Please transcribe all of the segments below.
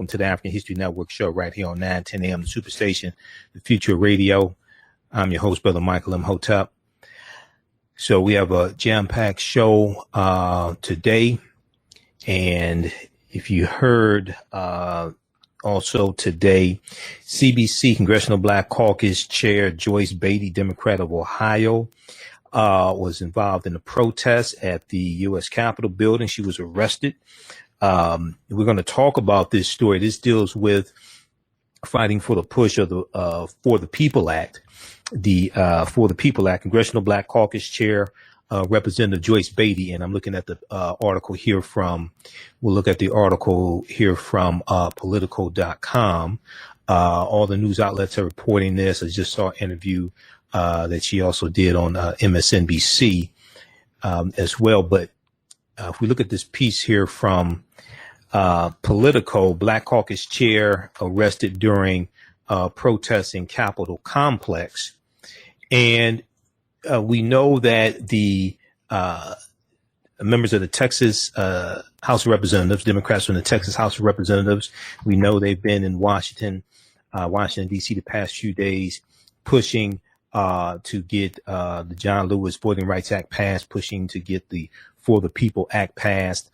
Welcome to the African History Network show right here on 910 a.m. the Superstation, the Future Radio. I'm your host, Brother Michael Imhotep. So we have a jam-packed show today. And if you heard also today, CBC Congressional Black Caucus Chair Joyce Beatty, Democrat of Ohio, was involved in a protest at the U.S. Capitol building. She was arrested. We're going to talk about this story. This deals with fighting for the push of the For the People Act. The For the People Act, Congressional Black Caucus Chair Representative Joyce Beatty, and I'm looking at the article here from. We'll look at the article here from Politico.com. All the news outlets are reporting this. I just saw an interview that she also did on MSNBC as well. But if we look at this piece here from Politico, Black Caucus Chair arrested during protests in Capitol Complex. And we know that the members of the Texas House of Representatives, Democrats from the Texas House of Representatives, we know they've been in Washington, D.C. the past few days, pushing to get the John Lewis Voting Rights Act passed, pushing to get the For the People Act passed,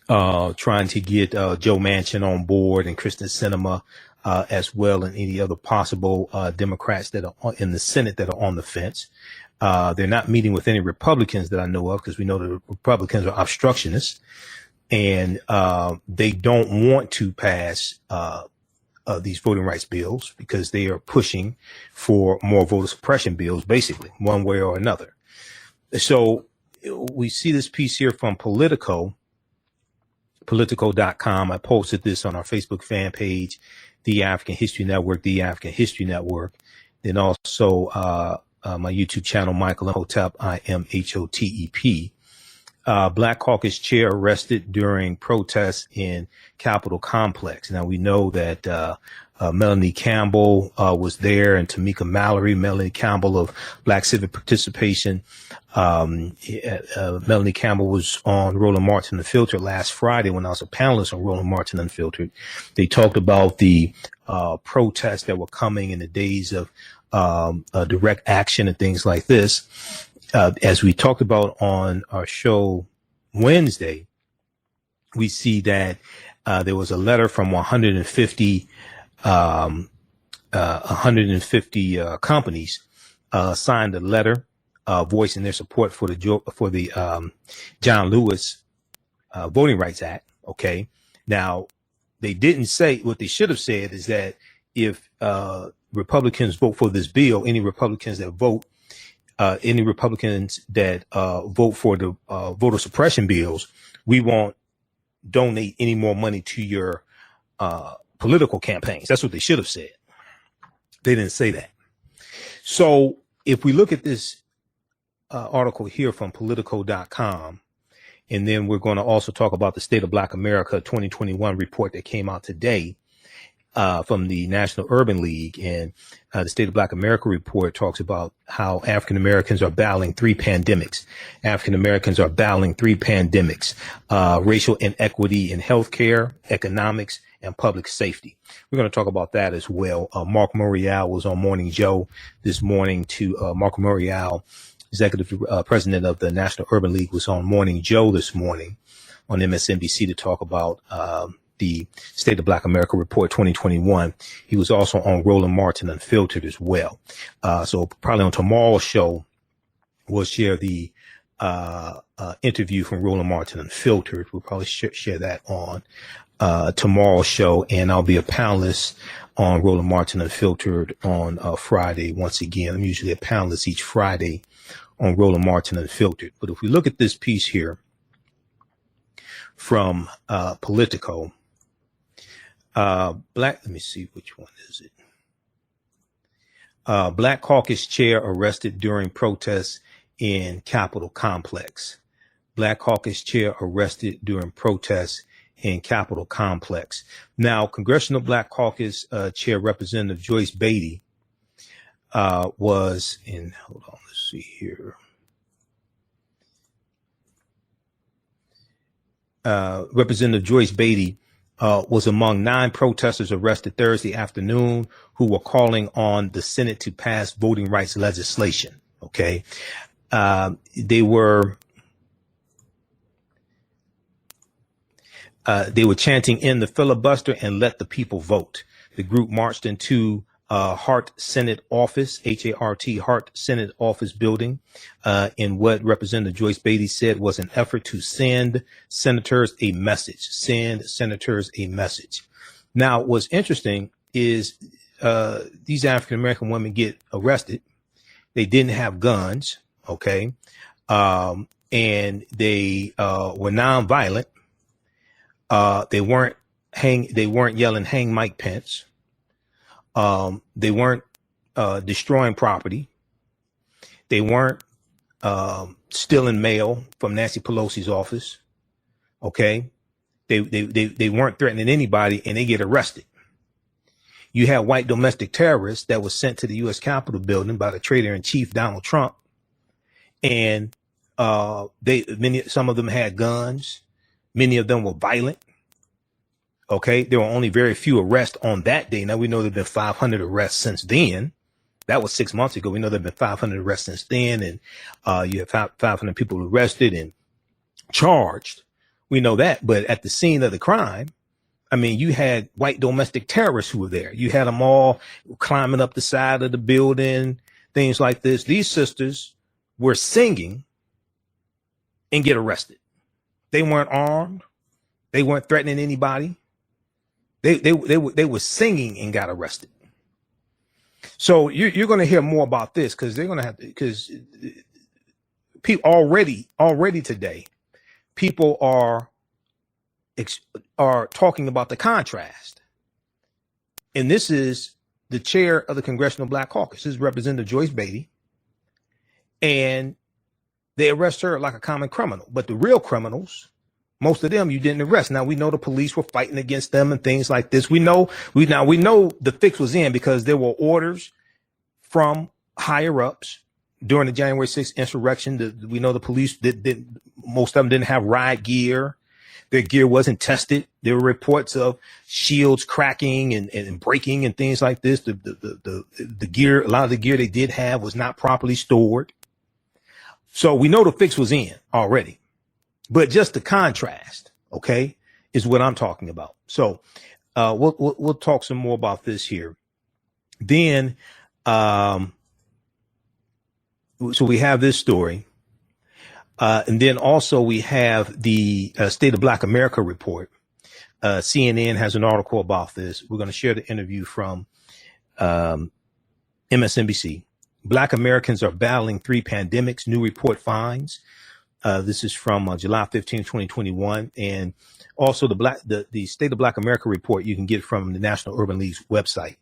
trying to get Joe Manchin on board and Kristen Sinema as well, and any other possible Democrats that are in the Senate that are on the fence. They're not meeting with any Republicans that I know of, because we know the Republicans are obstructionists, and they don't want to pass these voting rights bills because they are pushing for more voter suppression bills, basically, one way or another. So we see this piece here from Politico, Politico.com. I posted this on our Facebook fan page, The African History Network, The African History Network. Then also my YouTube channel, Michael Imhotep, IMHOTEP. Black Caucus Chair arrested during protests in Capitol Complex. Now, we know that Melanie Campbell was there, and Tamika Mallory. Melanie Campbell of Black Civic Participation. Melanie Campbell was on Roland Martin Unfiltered last Friday when I was a panelist on Roland Martin Unfiltered. They talked about the protests that were coming in the days of direct action and things like this. As we talked about on our show Wednesday, we see that there was a letter from 150 companies signed a letter voicing their support for the John Lewis Voting Rights Act. Okay, now they didn't say. What they should have said is that if Republicans vote for this bill, any Republicans that vote for the voter suppression bills, we won't donate any more money to your political campaigns. That's what they should have said. They didn't say that. So if we look at this article here from Politico.com, and then we're going to also talk about the State of Black America 2021 report that came out today from the National Urban League. And the State of Black America report talks about how African Americans are battling three pandemics. African Americans are battling three pandemics: racial inequity in healthcare, economics, and public safety. We're going to talk about that as well. Mark Morial was on Morning Joe this morning Mark Morial, executive president of the National Urban League, was on Morning Joe this morning on MSNBC to talk about the State of Black America Report 2021. He was also on Roland Martin Unfiltered as well. So probably on tomorrow's show, we'll share the interview from Roland Martin Unfiltered. We'll probably share that on tomorrow's show. And I'll be a panelist on Roland Martin Unfiltered on Friday. Once again, I'm usually a panelist each Friday on Roland Martin Unfiltered. But if we look at this piece here from Politico, let me see, which one is it? Black Caucus Chair arrested during protests in Capitol Complex. Black Caucus Chair arrested during protests in Capitol Complex. Now, Congressional Black Caucus Chair Representative Joyce Beatty was in, hold on, let's see here. Representative Joyce Beatty was among 9 protesters arrested Thursday afternoon who were calling on the Senate to pass voting rights legislation. Okay. They were chanting "in the filibuster and let the people vote." The group marched into Hart Senate office, H-A-R-T, Hart Senate office building, in what Representative Joyce Beatty said was an effort to send senators a message. Now, what's interesting is these African-American women get arrested. They didn't have guns, okay? And they were nonviolent. They weren't yelling "Hang Mike Pence." They weren't destroying property. They weren't stealing mail from Nancy Pelosi's office. Okay, they weren't threatening anybody, and they get arrested. You had white domestic terrorists that was sent to the U.S. Capitol building by the traitor-in-chief Donald Trump, and some of them had guns. Many of them were violent. Okay, there were only very few arrests on that day. Now we know there have been 500 arrests since then. That was 6 months ago. We know there have been 500 arrests since then, and you have 500 people arrested and charged. We know that, but at the scene of the crime, I mean, you had white domestic terrorists who were there. You had them all climbing up the side of the building, things like this. These sisters were singing and get arrested. They weren't armed. They weren't threatening anybody. They were singing and got arrested. So you're going to hear more about this because they're going to have to, because people already today, people are talking about the contrast. And this is the chair of the Congressional Black Caucus. This is Representative Joyce Beatty. And they arrest her like a common criminal. But the real criminals, most of them you didn't arrest. Now we know the police were fighting against them and things like this. We know the fix was in because there were orders from higher ups during the January 6th insurrection. We know the police most of them didn't have riot gear. Their gear wasn't tested. There were reports of shields cracking and breaking and things like this. The gear, a lot of the gear they did have was not properly stored. So we know the fix was in already. But just the contrast, okay, is what I'm talking about. So we'll talk some more about this here. Then, so we have this story. And then also we have the State of Black America report. CNN has an article about this. We're going to share the interview from MSNBC. Black Americans are battling 3 pandemics, new report finds. This is from July 15, 2021. And also the State of Black America report you can get from the National Urban League's website.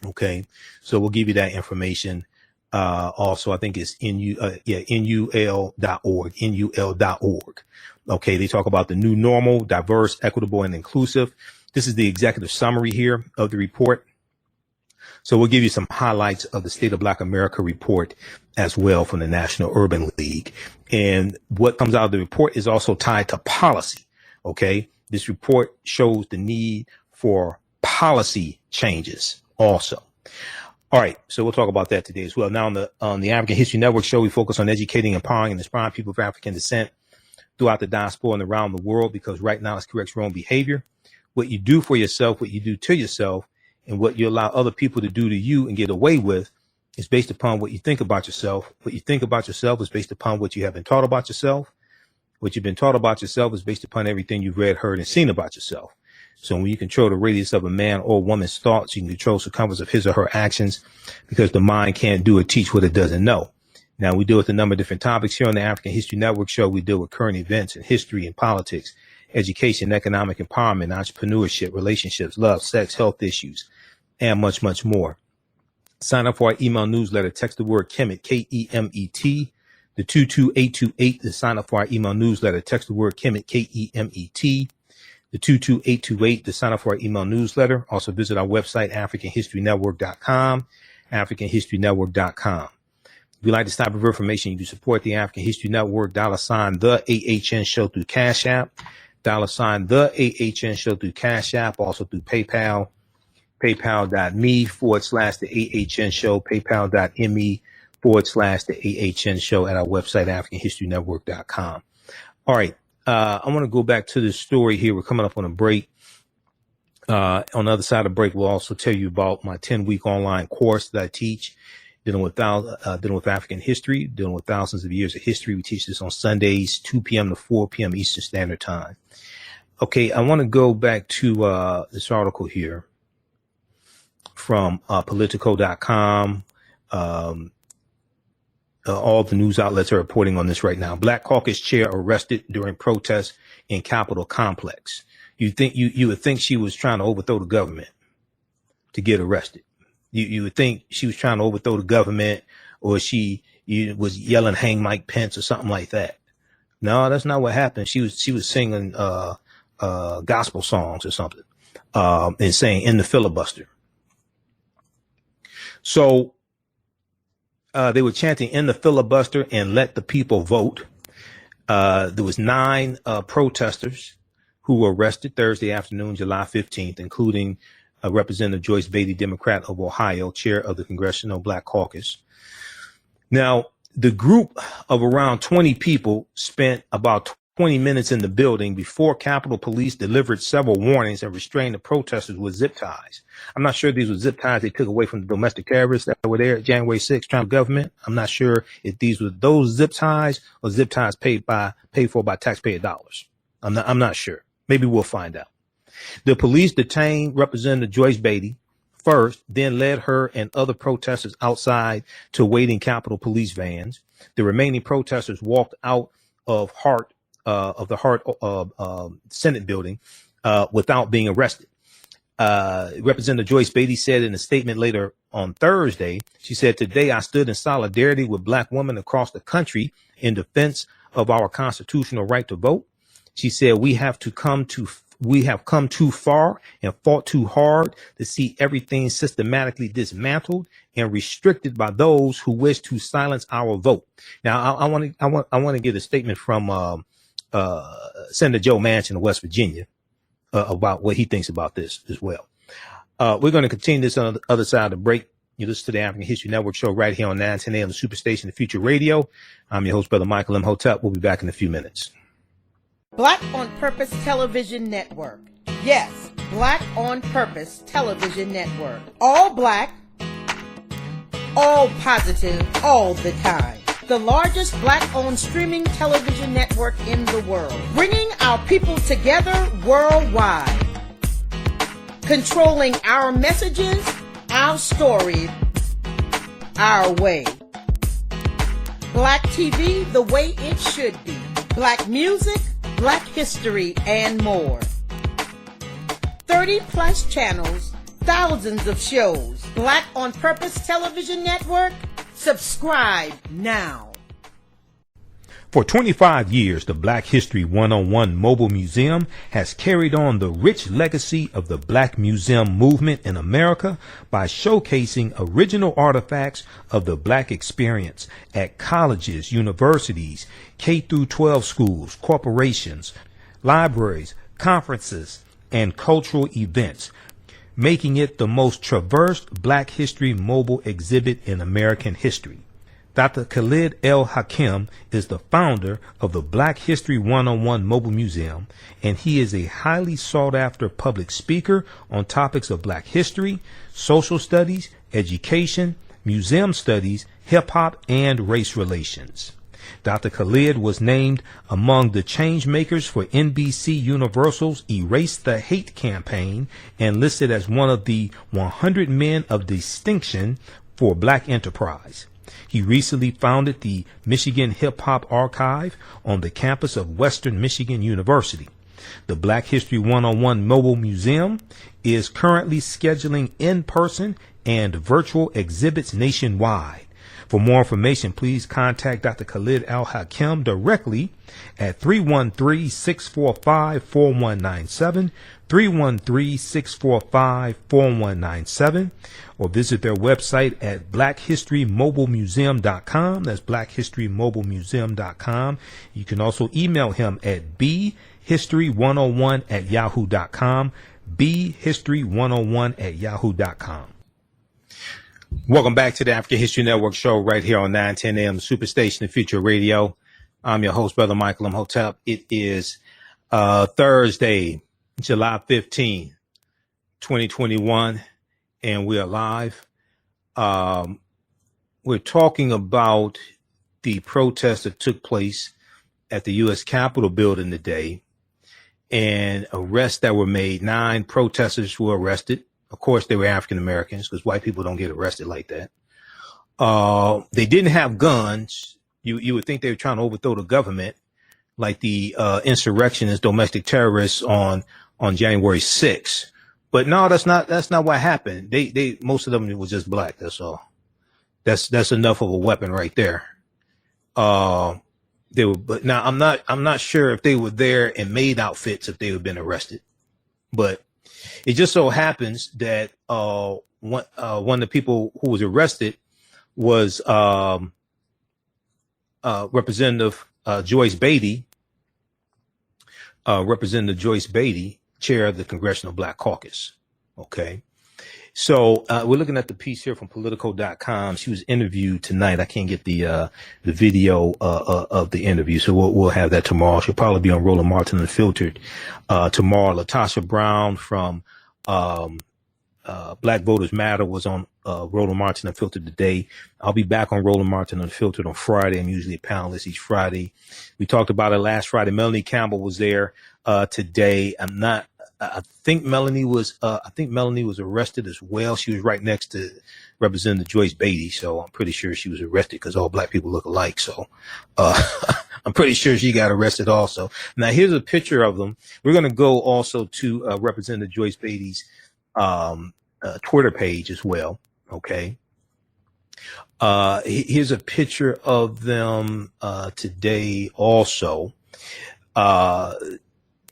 Okay, so we'll give you that information. Also, I think it's NUL.org. Okay, they talk about the new normal, diverse, equitable, and inclusive. This is the executive summary here of the report. So we'll give you some highlights of the State of Black America report as well from the National Urban League. And what comes out of the report is also tied to policy. Okay, this report shows the need for policy changes also. All right, so we'll talk about that today as well. Now on the African History Network show, we focus on educating, empowering, and inspiring people of African descent throughout the diaspora and around the world, because right now it corrects your own behavior. What you do for yourself, what you do to yourself, and what you allow other people to do to you and get away with is based upon what you think about yourself. What you think about yourself is based upon what you have been taught about yourself. What you've been taught about yourself is based upon everything you've read, heard, and seen about yourself. So when you control the radius of a man or woman's thoughts, you can control the circumference of his or her actions, because the mind can't do or teach what it doesn't know. Now, we deal with a number of different topics here on the African History Network show. We deal with current events and history and politics, education, economic empowerment, entrepreneurship, relationships, love, sex, health issues, and much, much more. Sign up for our email newsletter. Text the word Kemet, K-E-M-E-T, the 22828 to sign up for our email newsletter. Text the word Kemet, K-E-M-E-T, the 22828 to sign up for our email newsletter. Also visit our website, AfricanHistoryNetwork.com, AfricanHistoryNetwork.com. If you'd like this type of information, you can support the African History Network, $, the AHN show through Cash App, $ the AHN show through Cash App, also through PayPal, paypal.me/the AHN show, paypal.me/the AHN show at our website, AfricanHistoryNetwork.com. All right. I want to go back to this story here. We're coming up on a break. On the other side of the break, we'll also tell you about my 10-week online course that I teach dealing with African history, dealing with thousands of years of history. We teach this on Sundays, 2 p.m. to 4 p.m. Eastern Standard Time. Okay, I want to go back to this article here from Politico.com. All the news outlets are reporting on this right now. Black Caucus chair arrested during protests in Capitol complex. You would think she was trying to overthrow the government to get arrested. You would think she was trying to overthrow the government, or she was yelling "Hang Mike Pence" or something like that. No, that's not what happened. She was singing gospel songs or something, and saying "In the filibuster." So they were chanting "In the filibuster" and "Let the people vote." There was 9 protesters who were arrested Thursday afternoon, July 15th, including Representative Joyce Beatty, Democrat of Ohio, chair of the Congressional Black Caucus. Now, the group of around 20 people spent about 20 minutes in the building before Capitol Police delivered several warnings and restrained the protesters with zip ties. I'm not sure if these were zip ties they took away from the domestic terrorists that were there at January 6th trying to government. I'm not sure if these were those zip ties or zip ties paid for by taxpayer dollars. I'm not sure. Maybe we'll find out. The police detained Representative Joyce Beatty first, then led her and other protesters outside to waiting Capitol Police vans. The remaining protesters walked out of the Senate building without being arrested. Representative Joyce Beatty said in a statement later on Thursday, she said, "Today I stood in solidarity with Black women across the country in defense of our constitutional right to vote." She said, we have come too far and fought too hard to see everything systematically dismantled and restricted by those who wish to silence our vote. Now, I want to get a statement from Senator Joe Manchin of West Virginia about what he thinks about this as well. We're going to continue this on the other side of the break. You listen to the African History Network show right here on 910 AM, the Superstation, the Future Radio. I'm your host, Brother Michael Imhotep. We'll be back in a few minutes. Black on Purpose Television Network. Yes, Black on Purpose Television Network. All black, all positive, all the time. The largest black-owned streaming television network in the world. Bringing our people together worldwide. Controlling our messages, our stories, our way. Black TV the way it should be. Black music, Black history, and more. 30+ channels, thousands of shows. Black on Purpose Television Network. Subscribe now. For 25 years, the Black History 101 Mobile Museum has carried on the rich legacy of the Black Museum movement in America by showcasing original artifacts of the Black experience at colleges, universities, K-12 schools, corporations, libraries, conferences, and cultural events, making it the most traversed Black History mobile exhibit in American history. Dr. Khalid El Hakim is the founder of the Black History 101 Mobile Museum, and he is a highly sought-after public speaker on topics of Black history, social studies, education, museum studies, hip-hop, and race relations. Dr. Khalid was named among the change makers for NBC Universal's Erase the Hate campaign and listed as one of the 100 men of distinction for Black enterprise. He recently founded the Michigan Hip Hop Archive on the campus of Western Michigan University. The Black History 101 Mobile Museum is currently scheduling in-person and virtual exhibits nationwide. For more information, please contact Dr. Khalid Al-Hakim directly at 313-645-4197, 313-645-4197, or visit their website at blackhistorymobilemuseum.com. That's blackhistorymobilemuseum.com. You can also email him at bhistory101@yahoo.com, bhistory101@yahoo.com. Welcome back to the African History Network show right here on 910 AM Superstation and Future Radio. I'm your host, Brother Michael Imhotep. It is Thursday, July 15, 2021, and we are live. We're talking about the protest that took place at the U.S. Capitol building today and arrests that were made. 9 protesters were arrested. Of course, they were African Americans because white people don't get arrested like that. They didn't have guns. You would think they were trying to overthrow the government, like the insurrectionists, domestic terrorists on January 6th. But no, that's not what happened. They most of them was just black. That's all. That's enough of a weapon right there. They were, but now I'm not sure if they were there in maid outfits if they had been arrested, but it just so happens that one of the people who was arrested was Representative Joyce Beatty. Representative Joyce Beatty, chair of the Congressional Black Caucus. Okay. So we're looking at the piece here from Politico.com. She was interviewed tonight. I can't get the video of the interview, so we'll have that tomorrow. She'll probably be on Roland Martin Unfiltered tomorrow. Latasha Brown from Black Voters Matter was on Roland Martin Unfiltered today. I'll be back on Roland Martin Unfiltered on Friday. I'm usually a panelist each Friday. We talked about it last Friday. Melanie Campbell was there today. I think Melanie was arrested as well. She was right next to Representative Joyce Beatty, so I'm pretty sure she was arrested because all black people look alike. So I'm pretty sure she got arrested also. Now here's a picture of them. We're going to go also to Representative Joyce Beatty's Twitter page as well. Okay. Here's a picture of them today also.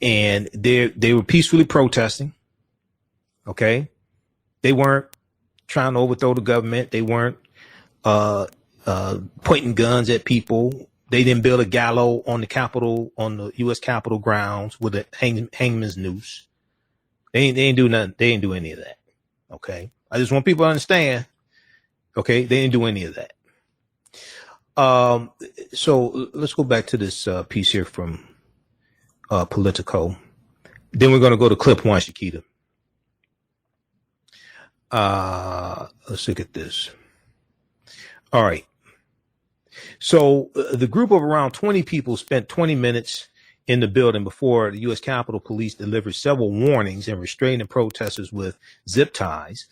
And they were peacefully protesting. Okay. They weren't trying to overthrow the government. They weren't pointing guns at people. They didn't build a gallows on the U.S. Capitol grounds with a hangman's noose. They ain't do nothing. They didn't do any of that. Okay. I just want people to understand. Okay. They didn't do any of that. So let's go back to this piece here from Politico. Then we're going to go to clip 1, Shakita. Let's look at this. All right. So the group of around 20 people spent 20 minutes in the building before the U.S. Capitol Police delivered several warnings and restraining protesters with zip ties.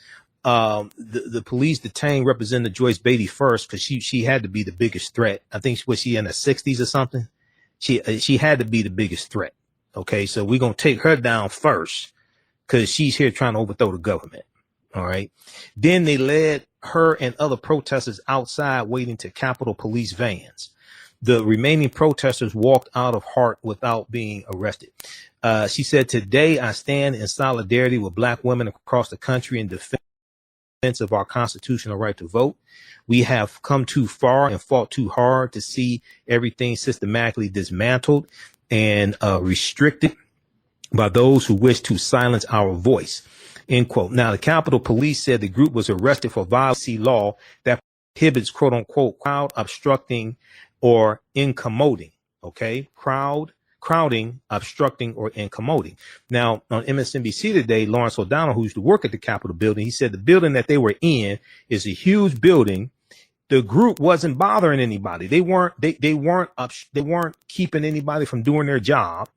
The police detained Representative Joyce Beatty first because she had to be the biggest threat. I think was she in her 60s or something. She had to be the biggest threat. Okay, so we're going to take her down first because she's here trying to overthrow the government. All right. Then they led her and other protesters outside waiting to Capitol Police vans. The remaining protesters walked out of Hart without being arrested. She said, "Today I stand in solidarity with black women across the country in defense of our constitutional right to vote. We have come too far and fought too hard to see everything systematically dismantled and restricted by those who wish to silence our voice." End quote. Now, the Capitol Police said the group was arrested for violating law that prohibits, quote unquote, crowd obstructing or incommoding. Okay. Crowding, obstructing, or incommoding. Now, on MSNBC today, Lawrence O'Donnell, who used to work at the Capitol building, he said the building that they were in is a huge building. The group wasn't bothering anybody. They weren't keeping anybody from doing their job.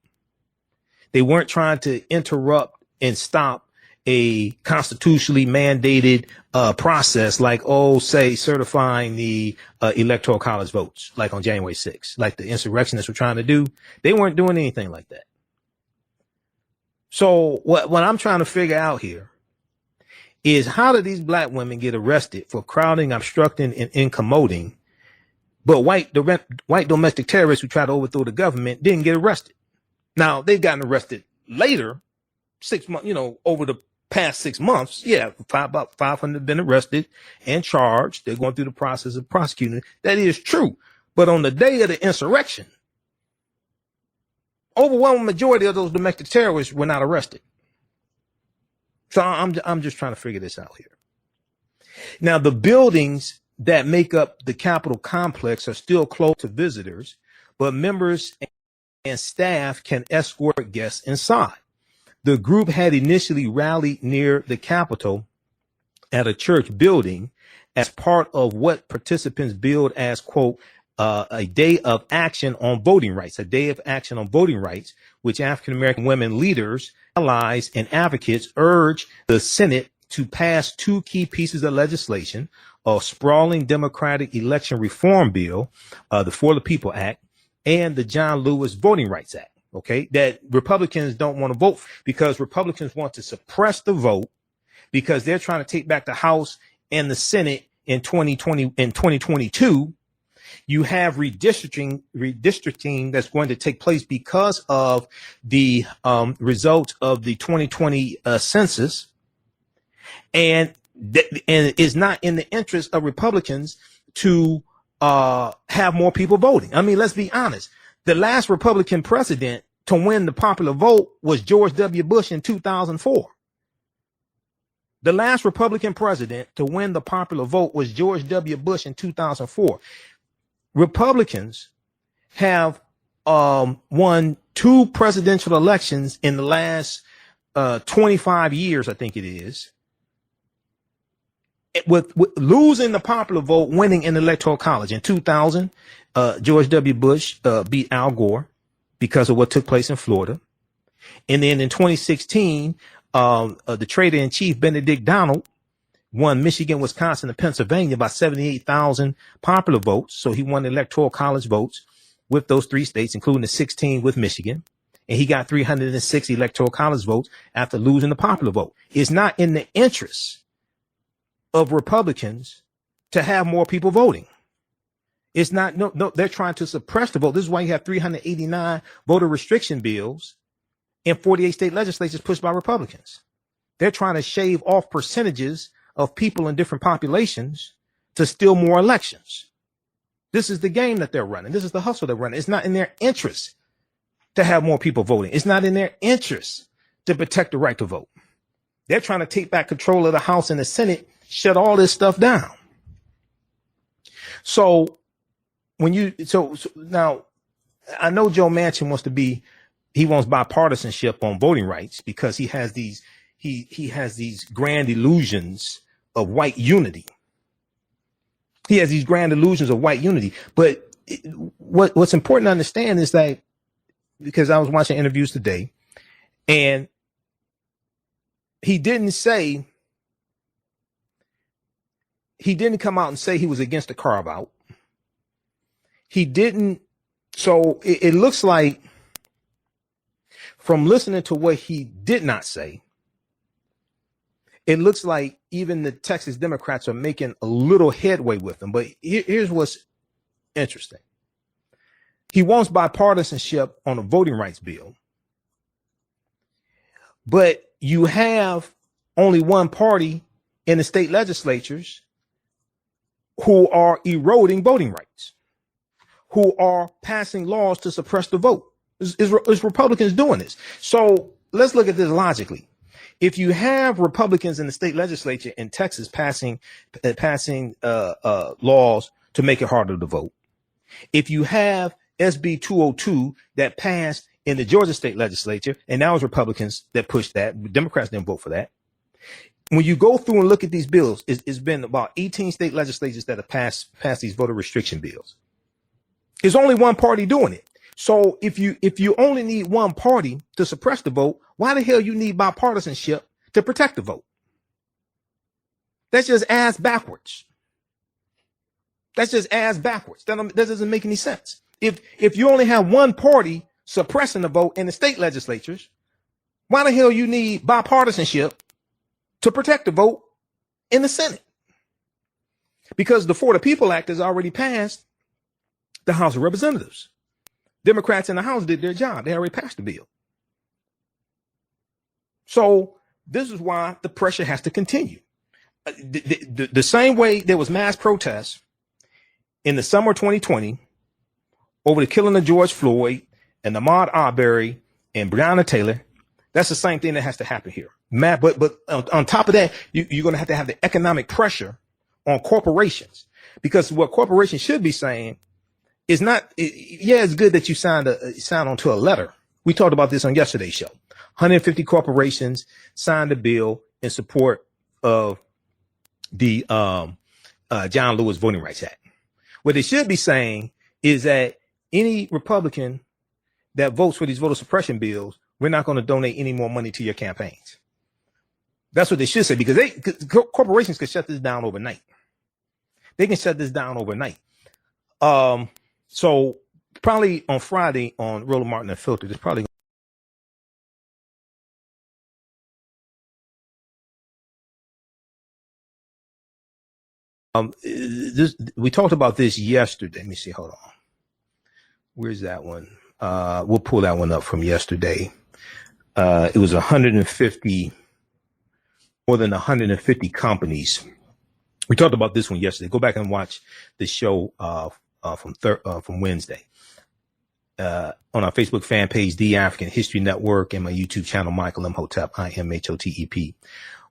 They weren't trying to interrupt and stop a constitutionally mandated process like, say, certifying the electoral college votes, like on January 6th, like the insurrectionists were trying to do. They weren't doing anything like that. So what I'm trying to figure out here is how do these black women get arrested for crowding, obstructing, and incommoding, but white domestic terrorists who try to overthrow the government didn't get arrested? Now, they've gotten arrested later, 6 months, over the past 6 months. Yeah, about 500 have been arrested and charged. They're going through the process of prosecuting. That is true. But on the day of the insurrection, overwhelming majority of those domestic terrorists were not arrested. So I'm just trying to figure this out here. Now, the buildings that make up the Capitol complex are still closed to visitors, but members and staff can escort guests inside. The group had initially rallied near the Capitol at a church building as part of what participants billed as, quote, a day of action on voting rights, which African-American women leaders, allies, and advocates urged the Senate to pass two key pieces of legislation, a sprawling Democratic election reform bill, the For the People Act, and the John Lewis Voting Rights Act, okay, that Republicans don't want to vote because Republicans want to suppress the vote because they're trying to take back the House and the Senate in 2022. You have redistricting that's going to take place because of the results of the 2020 census, and it's not in the interest of Republicans to have more people voting. I mean, let's be honest. The last Republican president to win the popular vote was George W. Bush in 2004. The last Republican president to win the popular vote was George W. Bush in 2004. Republicans have won two presidential elections in the last 25 years, I think it is, with losing the popular vote, winning in the Electoral College. In 2000, George W. Bush beat Al Gore because of what took place in Florida. And then in 2016, the trader-in-chief, Benedict Donald, won Michigan, Wisconsin, and Pennsylvania by 78,000 popular votes. So he won the Electoral College votes with those three states, including the 16 with Michigan. And he got 306 Electoral College votes after losing the popular vote. It's not in the interest of Republicans to have more people voting. It's not, no, they're trying to suppress the vote. This is why you have 389 voter restriction bills in 48 state legislatures pushed by Republicans. They're trying to shave off percentages of people in different populations to steal more elections. This is the game that they're running. This is the hustle they're running. It's not in their interest to have more people voting. It's not in their interest to protect the right to vote. They're trying to take back control of the House and the Senate, shut all this stuff down. So so now I know Joe Manchin wants bipartisanship on voting rights because he has these grand illusions of white unity. But what's important to understand is that, because I was watching interviews today, and he didn't come out and say he was against the carve out. He didn't. So it looks like, from listening to what he did not say, it looks like even the Texas Democrats are making a little headway with him. But here's what's interesting. He wants bipartisanship on a voting rights bill, but you have only one party in the state legislatures who are eroding voting rights, who are passing laws to suppress the vote. It's Republicans doing this. So let's look at this logically. If you have Republicans in the state legislature in Texas passing laws to make it harder to vote, if you have SB 202 that passed in the Georgia state legislature, and now it's Republicans that pushed that, Democrats didn't vote for that. When you go through and look at these bills, it's been about 18 state legislatures that have passed these voter restriction bills. There's only one party doing it. So if you only need one party to suppress the vote, why the hell you need bipartisanship to protect the vote? That's just ass backwards. That doesn't make any sense. If you only have one party suppressing the vote in the state legislatures, why the hell you need bipartisanship to protect the vote in the Senate. Because the For the People Act has already passed the House of Representatives. Democrats in the House did their job. They already passed the bill. So this is why the pressure has to continue. The same way there was mass protests in the summer of 2020 over the killing of George Floyd and Ahmaud Arbery and Breonna Taylor, that's the same thing that has to happen here. But on top of that, you're going to have the economic pressure on corporations, because what corporations should be saying is not, it's good that you signed onto a letter. We talked about this on yesterday's show. 150 corporations signed a bill in support of the John Lewis Voting Rights Act. What they should be saying is that any Republican that votes for these voter suppression bills, we're not going to donate any more money to your campaigns. That's what they should say, because corporations can shut this down overnight. They can shut this down overnight. So probably on Friday on Roland Martin Unfiltered, there's probably we talked about this yesterday. Let me see. Hold on. Where's that one? We'll pull that one up from yesterday. It was 150, more than 150 companies. We talked about this one yesterday. Go back and watch the show from Wednesday on our Facebook fan page, The African History Network, and my YouTube channel, Michael M. Hotep, IMHOTEP.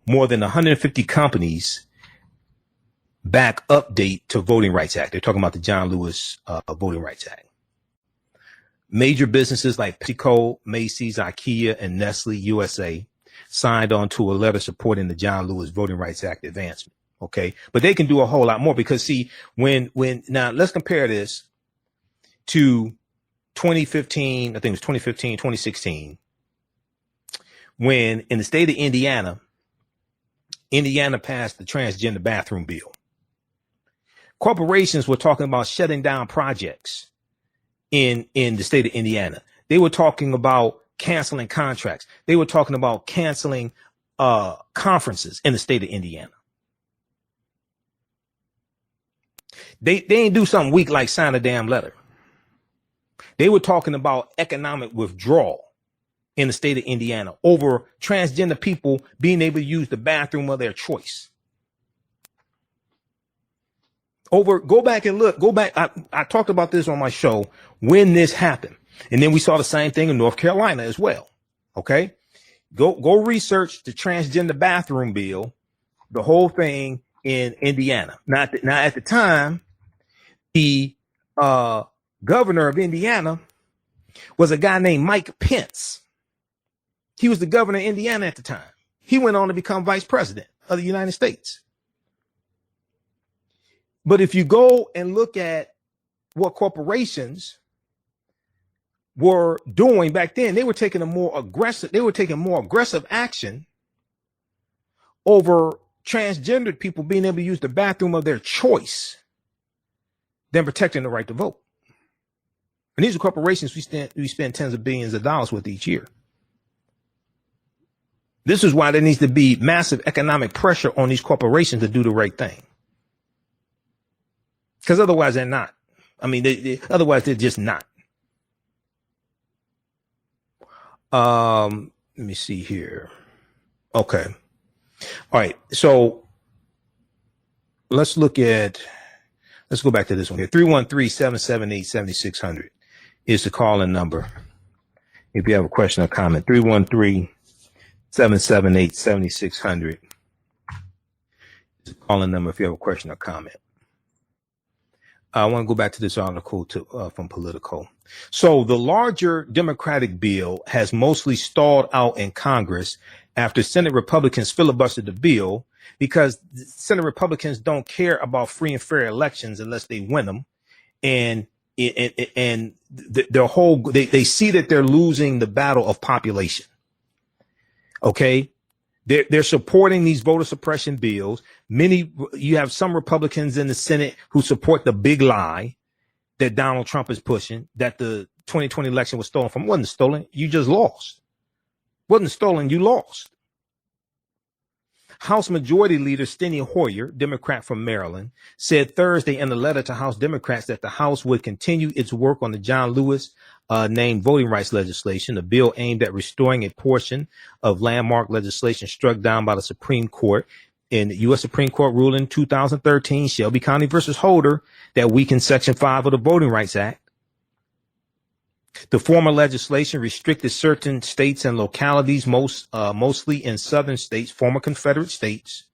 More than 150 companies back update to Voting Rights Act. They're talking about the John Lewis Voting Rights Act. Major businesses like PepsiCo, Macy's, IKEA, and Nestle USA signed on to a letter supporting the John Lewis Voting Rights Act advancement. Okay, but they can do a whole lot more, because see, now let's compare this to 2015. I think it was 2015, 2016, when in the state of Indiana passed the transgender bathroom bill. Corporations were talking about shutting down projects in the state of Indiana. They were talking about canceling contracts. They were talking about canceling conferences in the state of Indiana. They didn't do something weak like sign a damn letter. They were talking about economic withdrawal in the state of Indiana over transgender people being able to use the bathroom of their choice. Go back and look. I talked about this on my show when this happened. And then we saw the same thing in North Carolina as well. Okay. Go research the transgender bathroom bill, the whole thing in Indiana. Now at the time, the governor of Indiana was a guy named Mike Pence. He was the governor of Indiana at the time. He went on to become vice president of the United States. But if you go and look at what corporations were doing back then, they were taking more aggressive action over transgendered people being able to use the bathroom of their choice than protecting the right to vote. And these are corporations we spend tens of billions of dollars with each year. This is why there needs to be massive economic pressure on these corporations to do the right thing. Because otherwise they're not. I mean, otherwise they're just not. Let me see here. Okay. All right. So let's go back to this one here. 313-778-7600 is the call-in number. If you have a question or comment, 313-778-7600 is the call-in number if you have a question or comment. I want to go back to this article from Politico. So the larger Democratic bill has mostly stalled out in Congress after Senate Republicans filibustered the bill because Senate Republicans don't care about free and fair elections unless they win them. And their whole, they see that they're losing the battle of population. Okay. They're supporting these voter suppression bills. You have some Republicans in the Senate who support the big lie that Donald Trump is pushing, that the 2020 election was stolen from. It wasn't stolen. You just lost. It wasn't stolen. You lost. House Majority Leader Steny Hoyer, Democrat from Maryland, said Thursday in a letter to House Democrats that the House would continue its work on the John Lewis named voting rights legislation, a bill aimed at restoring a portion of landmark legislation struck down by the Supreme Court in the U.S. Supreme Court rule in 2013, Shelby County versus Holder, that weakened Section 5 of the Voting Rights Act. The former legislation restricted certain states and localities, mostly in southern states, former Confederate states,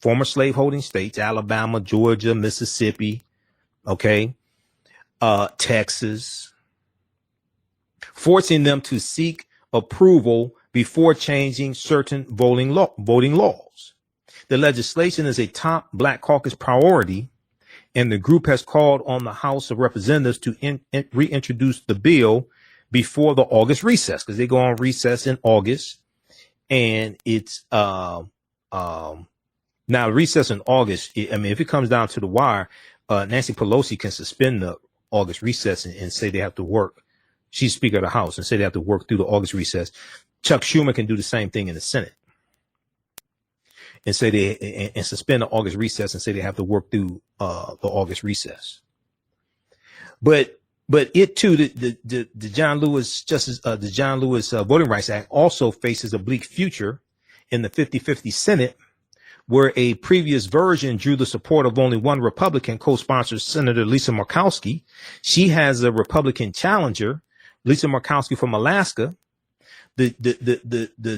former slaveholding states, Alabama, Georgia, Mississippi, Texas, forcing them to seek approval before changing certain voting laws. The legislation is a top Black Caucus priority, and the group has called on the House of Representatives to reintroduce the bill before the August recess, because they go on recess in August, and it's now recess in August. If it comes down to the wire, Nancy Pelosi can suspend the August recess and say they have to work. She's Speaker of the House and say they have to work through the August recess. Chuck Schumer can do the same thing in the Senate and say and suspend the August recess and say they have to work through the August recess. But it too, the John Lewis Voting Rights Act also faces a bleak future in the 50-50 Senate, where a previous version drew the support of only one Republican, co-sponsor Senator Lisa Murkowski. She has a Republican challenger, Lisa Murkowski from Alaska. The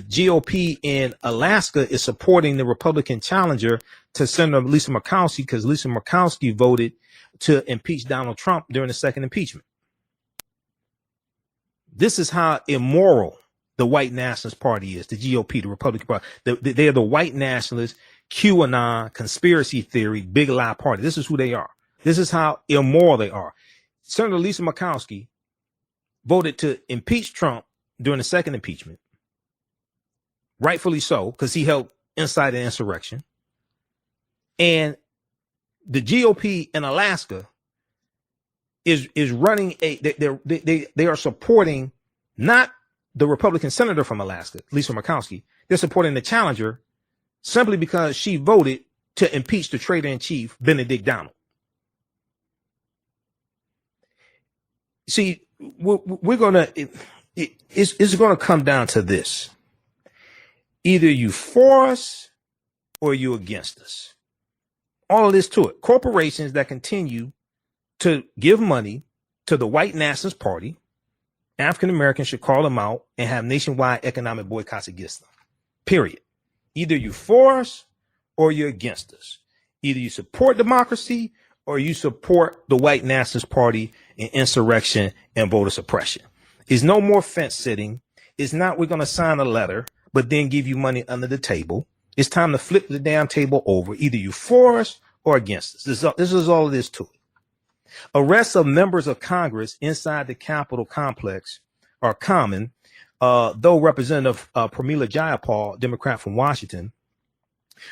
GOP in Alaska is supporting the Republican challenger to Senator Lisa Murkowski because Lisa Murkowski voted to impeach Donald Trump during the second impeachment. This is how immoral the white nationalist party is, the GOP, the Republican Party. They are the white nationalist, QAnon, conspiracy theory, big lie party. This is who they are. This is how immoral they are. Senator Lisa Murkowski voted to impeach Trump during the second impeachment, rightfully so, because he helped incite an insurrection. And the GOP in Alaska is running they are supporting not the Republican senator from Alaska, Lisa Murkowski. They're supporting the challenger simply because she voted to impeach the traitor in chief, Benedict Donald. See, we're gonna. It's going to come down to this. Either you for us or you against us. All of this to it. Corporations that continue to give money to the white nationalist party, African Americans should call them out and have nationwide economic boycotts against them. Period. Either you for us or you're against us. Either you support democracy or you support the white nationalist party in insurrection and voter suppression. It's no more fence sitting. It's not we're going to sign a letter, but then give you money under the table. It's time to flip the damn table over. Either you for us or against us. This is all it is to it. Arrests of members of Congress inside the Capitol complex are common, though Representative Pramila Jayapal, Democrat from Washington,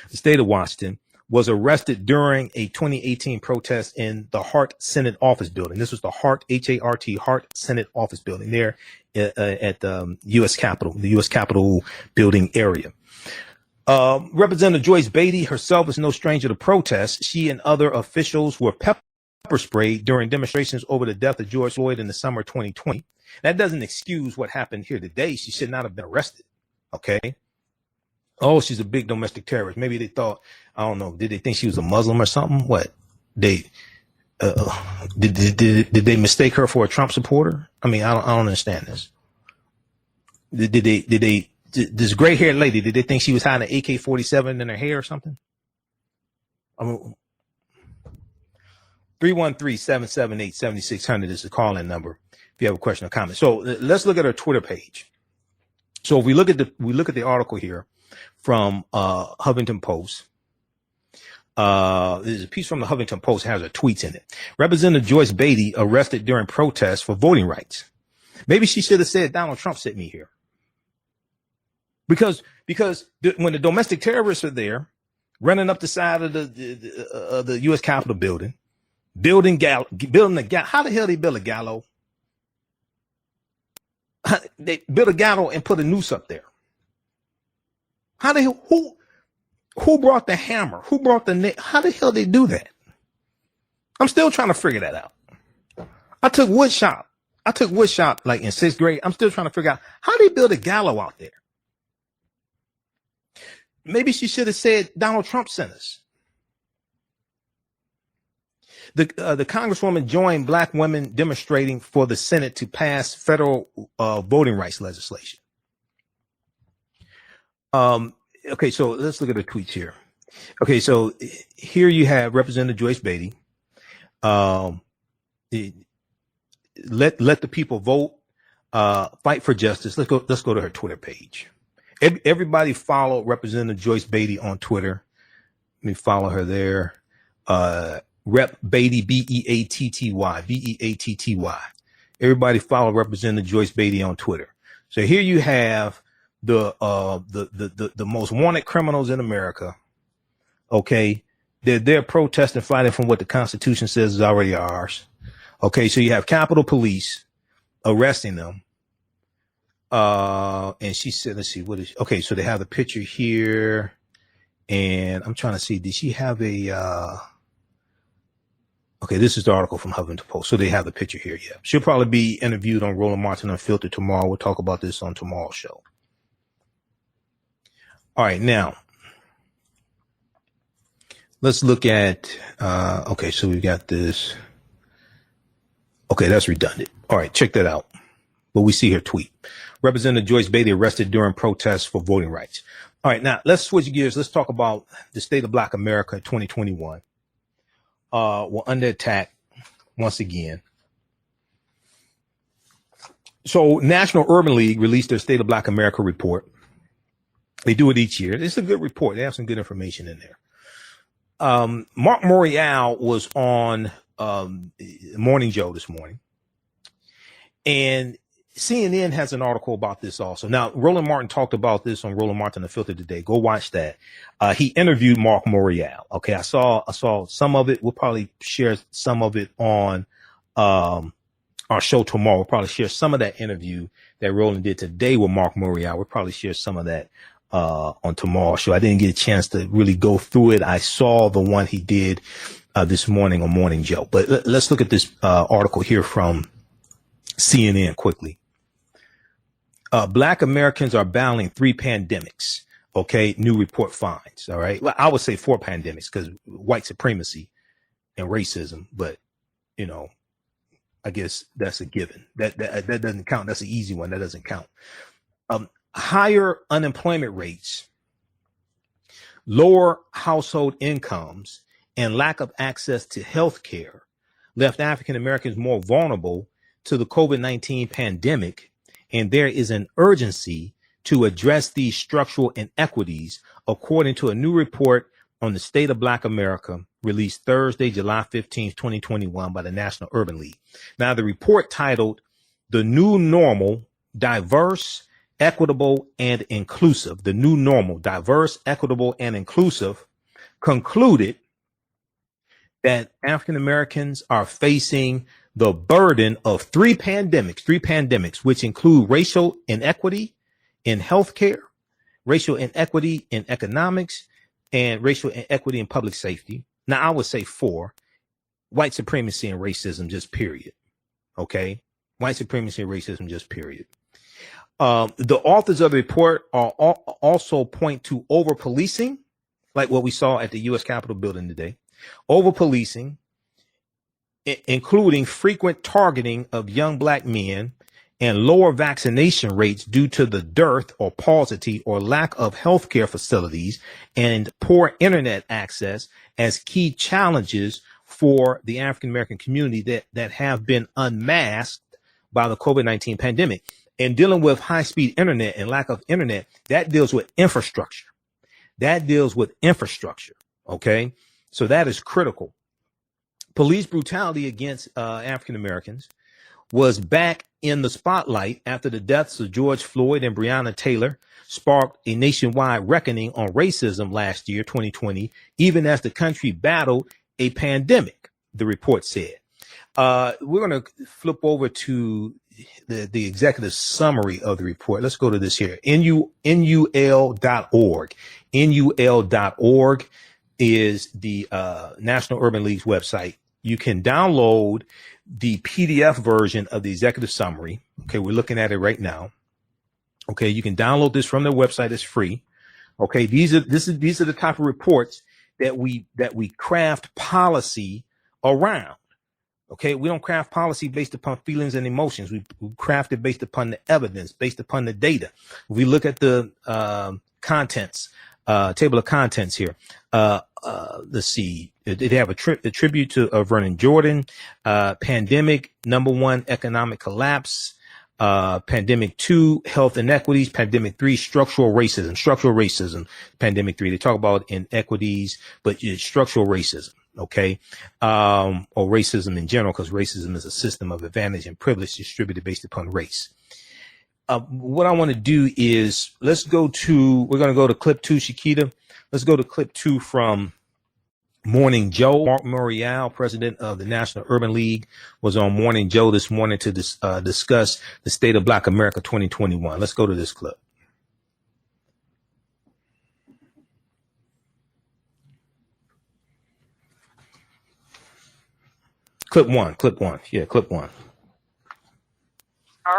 the state of Washington, was arrested during a 2018 protest in the Hart Senate Office Building. This was the Hart, H-A-R-T, Hart Senate Office Building there at the U.S. Capitol, the U.S. Capitol building area. Representative Joyce Beatty herself is no stranger to protests. She and other officials were pepper sprayed during demonstrations over the death of George Floyd in the summer of 2020. That doesn't excuse what happened here today. She should not have been arrested. Okay. Oh, she's a big domestic terrorist. Maybe they thought, I don't know, did they think she was a Muslim or something? What? Did they mistake her for a Trump supporter? I mean, I don't understand this. This gray haired lady, did they think she was hiding an AK-47 in her hair or something? I mean, 313-778-7600 is the call-in number if you have a question or comment. So let's look at her Twitter page. So if we look at the article here from Huffington Post. There's a piece from the Huffington Post has her tweets in it. Representative Joyce Beatty arrested during protests for voting rights. Maybe she should have said Donald Trump sent me here. Because when the domestic terrorists are there, running up the side of the U.S. Capitol building, building the gallows. How the hell they build a gallows? They built a gallows and put a noose up there. Who brought the hammer? Who brought the how the hell they do that? I'm still trying to figure that out. I took wood shop like in 6th grade. I'm still trying to figure out how they build a gallows out there. Maybe she should have said Donald Trump sent us. The congresswoman joined black women demonstrating for the Senate to pass federal voting rights legislation. Okay, so let's look at the tweets here. Okay, so here you have Representative Joyce Beatty. Let the people vote. Fight for justice. Let's go to her Twitter page. Everybody follow Representative Joyce Beatty on Twitter. Let me follow her there. Rep Beatty, Beatty, Beatty. Everybody follow Representative Joyce Beatty on Twitter. So here you have the most wanted criminals in America. Okay, they're protesting, fighting from what the Constitution says is already ours. Okay, so you have Capitol Police arresting them. And she said, let's see, what is, okay, so they have the picture here, and I'm trying to see, did she have a, okay, this is the article from Huffington Post. So they have the picture here. Yeah. She'll probably be interviewed on Roland Martin Unfiltered tomorrow. We'll talk about this on tomorrow's show. All right. Now let's look at, okay, so we've got this. Okay. That's redundant. All right. Check that out. But we see her tweet. Representative Joyce Beatty arrested during protests for voting rights. All right. Now let's switch gears. Let's talk about the state of Black America in 2021. We're under attack once again. So National Urban League released their State of Black America report. They do it each year. It's a good report. They have some good information in there. Mark Morial was on Morning Joe this morning, and CNN has an article about this also. Now, Roland Martin talked about this on Roland Martin Unfiltered today. Go watch that. He interviewed Mark Morial. Okay, I saw some of it. We'll probably share some of it on our show tomorrow. We'll probably share some of that interview that Roland did today with Mark Morial. We'll probably share some of that on tomorrow's show. I didn't get a chance to really go through it. I saw the one he did this morning on Morning Joe. But let's look at this article here from CNN quickly. Black Americans are battling 3 pandemics. Okay. New report finds. All right. Well, I would say 4 pandemics because white supremacy and racism, but you know, I guess that's a given. That doesn't count. That's an easy one. That doesn't count. Higher unemployment rates, lower household incomes, and lack of access to health care left African Americans more vulnerable to the COVID-19 pandemic. And there is an urgency to address these structural inequities, according to a new report on the state of Black America released Thursday, July 15th, 2021 by the National Urban League. Now, the report titled The New Normal, Diverse, Equitable, and Inclusive, the New Normal, Diverse, Equitable, and Inclusive, concluded that African Americans are facing the burden of 3 pandemics, which include racial inequity in healthcare, racial inequity in economics, and racial inequity in public safety. Now, I would say 4, white supremacy and racism, just period. Okay. White supremacy and racism, just period. The authors of the report are also point to over policing, like what we saw at the U.S. Capitol building today, over policing, including frequent targeting of young Black men and lower vaccination rates due to the dearth or paucity or lack of healthcare facilities and poor internet access as key challenges for the African American community that have been unmasked by the COVID-19 pandemic. And dealing with high-speed internet and lack of internet, that deals with infrastructure. Okay, so that is critical. Police brutality against African Americans was back in the spotlight after the deaths of George Floyd and Breonna Taylor sparked a nationwide reckoning on racism last year, 2020, even as the country battled a pandemic, the report said. We're going to flip over to the executive summary of the report. Let's go to this here. NUL.org. NUL.org is the National Urban League's website. You can download the PDF version of the executive summary. Okay, we're looking at it right now. Okay, you can download this from their website. It's free. Okay, these are the type of reports that we craft policy around. Okay, we don't craft policy based upon feelings and emotions. We craft it based upon the evidence, based upon the data. We look at the contents, table of contents here. Let's see. They have a tribute to Vernon Jordan, pandemic, #1, economic collapse, pandemic 2, health inequities, pandemic 3, structural racism, pandemic 3. They talk about inequities, but it's structural racism. Okay. Or racism in general, because racism is a system of advantage and privilege distributed based upon race. What I want to do is we're going to go to clip 2, Shakita. Let's go to clip 2 from Morning Joe. Mark Morial, president of the National Urban League, was on Morning Joe this morning to discuss the state of Black America 2021. Let's go to this clip. Clip one. Yeah, clip 1.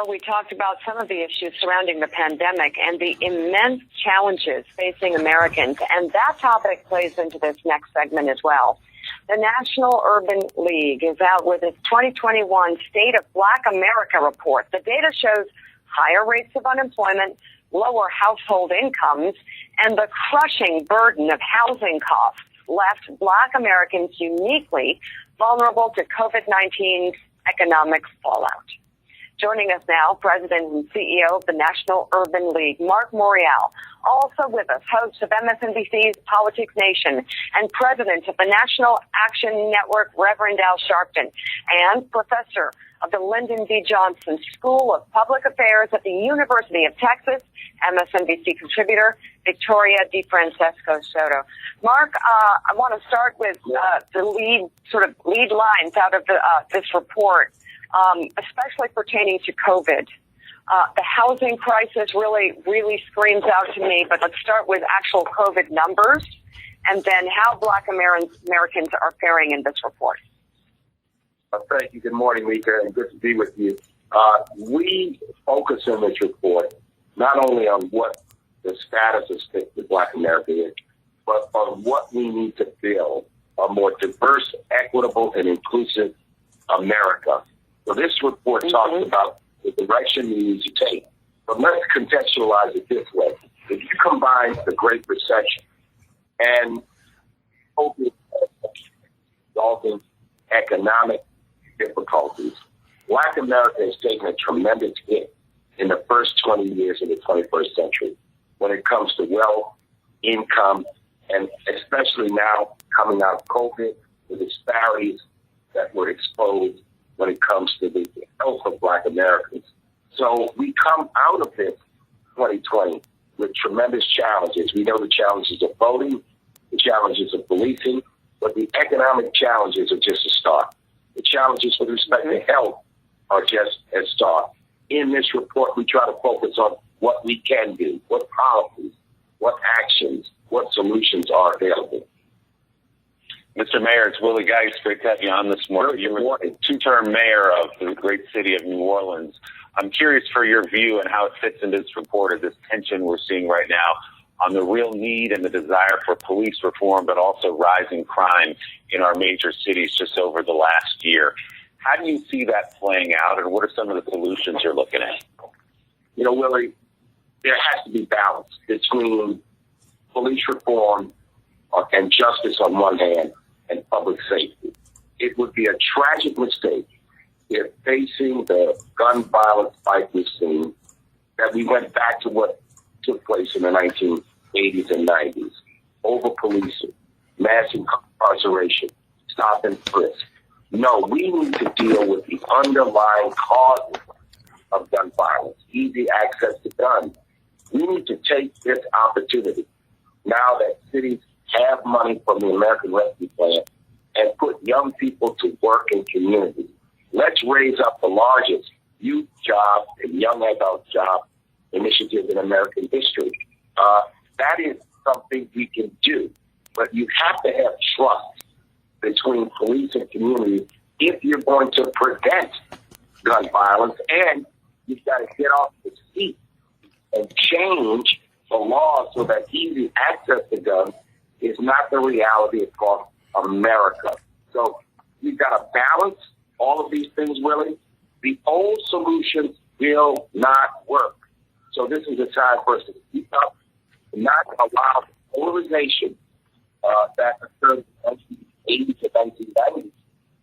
We talked about some of the issues surrounding the pandemic and the immense challenges facing Americans, and that topic plays into this next segment as well. The National Urban League is out with its 2021 State of Black America report. The data shows higher rates of unemployment, lower household incomes, and the crushing burden of housing costs left Black Americans uniquely vulnerable to COVID-19's economic fallout. Joining us now, President and CEO of the National Urban League, Mark Morial. Also with us, host of MSNBC's Politics Nation and President of the National Action Network, Reverend Al Sharpton, and Professor of the Lyndon B. Johnson School of Public Affairs at the University of Texas, MSNBC contributor, Victoria DeFrancesco Soto. Mark, I want to start with the lead lines out of this report. Especially pertaining to COVID. The housing crisis really screams out to me, but let's start with actual COVID numbers and then how Black Americans are faring in this report. Thank you. Good morning, Mika, and good to be with you. We focus in this report not only on what the status of state of Black America is, but on what we need to build a more diverse, equitable, and inclusive America. So this report talks about the direction we need to take. But let's contextualize it this way. If you combine the Great Recession and resulting economic difficulties, Black America has taken a tremendous hit in the first 20 years of the 21st century when it comes to wealth, income, and especially now coming out of COVID, the disparities that were exposed when it comes to the health of Black Americans. So we come out of this 2020 with tremendous challenges. We know the challenges of voting, the challenges of policing, but the economic challenges are just a start. The challenges with respect to health are just a start. In this report, we try to focus on what we can do, what policies, what actions, what solutions are available. Mr. Mayor, it's Willie Geist. Great to have you on this morning. You were a two-term mayor of the great city of New Orleans. I'm curious for your view and how it fits into this report of this tension we're seeing right now on the real need and the desire for police reform, but also rising crime in our major cities just over the last year. How do you see that playing out, and what are some of the solutions you're looking at? You know, Willie, there has to be balance between police reform and justice on one hand and public safety. It would be a tragic mistake if facing the gun violence fight we've seen, that we went back to what took place in the 1980s and 90s. Over-policing, mass incarceration, stop and frisk. No, we need to deal with the underlying causes of gun violence, easy access to guns. We need to take this opportunity now that cities have money from the American Rescue Plan and put young people to work in communities. Let's raise up the largest youth job and young adult job initiative in American history. That is something we can do, but you have to have trust between police and community if you're going to prevent gun violence, and you've got to get off the seat and change the law so that easy access to guns is not the reality across America. So you've got to balance all of these things, Willie. The old solutions will not work. So this is a time for us to speak up and not allow the polarization that occurred in the 1980s and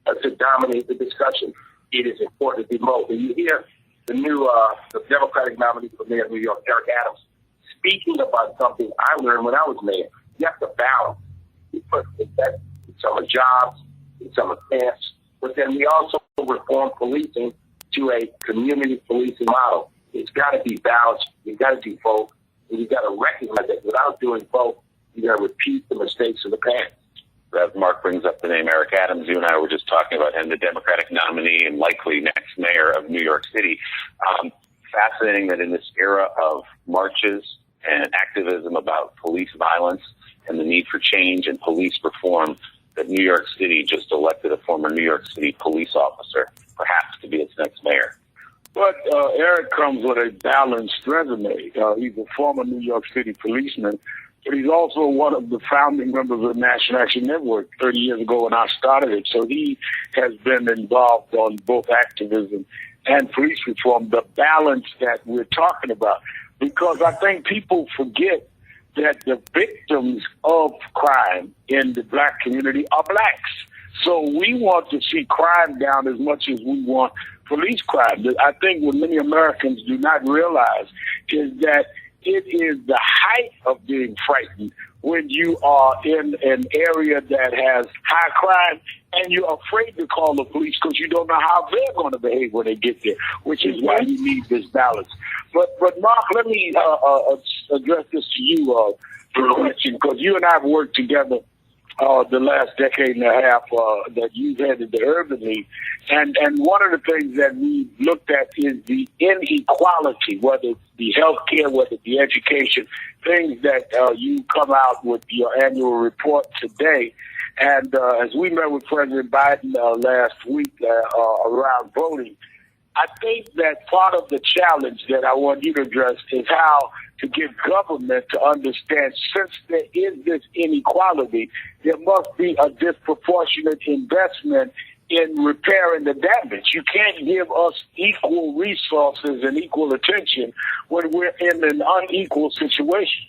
1990s to dominate the discussion. It is important to be both. And you hear the new the Democratic nominee for mayor of New York, Eric Adams, speaking about something I learned when I was mayor. You have to balance. We put that in some of jobs, in some of camps, but then we also reform policing to a community policing model. It's got to be balanced. You've got to do both. And you've got to recognize that without doing both, you're going to repeat the mistakes of the past. As Mark brings up the name Eric Adams, you and I were just talking about him, the Democratic nominee and likely next mayor of New York City. Fascinating that in this era of marches and activism about police violence and the need for change and police reform, that New York City just elected a former New York City police officer, perhaps to be its next mayor. But Eric comes with a balanced resume. He's a former New York City policeman, but he's also one of the founding members of the National Action Network 30 years ago when I started it. So he has been involved on both activism and police reform, the balance that we're talking about. Because I think people forget that the victims of crime in the black community are blacks. So we want to see crime down as much as we want police crime. I think what many Americans do not realize is that it is the height of being frightened when you are in an area that has high crime and you're afraid to call the police because you don't know how they're going to behave when they get there, which is why you need this balance. But Mark, let me address this to you, because you and I have worked together the last decade and a half that you've headed the Urban League. And one of the things that we looked at is the inequality, whether it's the health care, whether it's the education, things that you come out with your annual report today. And as we met with President Biden last week around voting, I think that part of the challenge that I want you to address is how to get government to understand, since there is this inequality, there must be a disproportionate investment in repairing the damage. You can't give us equal resources and equal attention when we're in an unequal situation.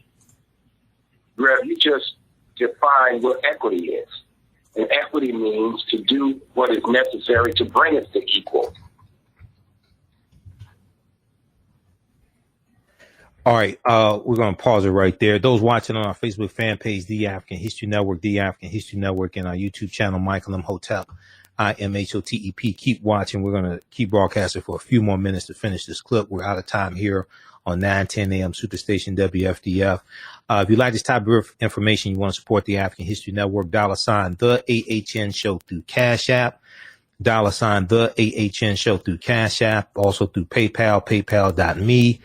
Rev, you just defined what equity is. And equity means to do what is necessary to bring us to equal. All right, we're going to pause it right there. Those watching on our Facebook fan page, The African History Network, The African History Network, and our YouTube channel, Michael M. Hotep, IMHOTEP. Keep watching. We're going to keep broadcasting for a few more minutes to finish this clip. We're out of time here on 910 AM Superstation WFDF. If you like this type of information, you want to support the African History Network, $ the AHN show through Cash App, $ the AHN show through Cash App, also through PayPal, paypal.me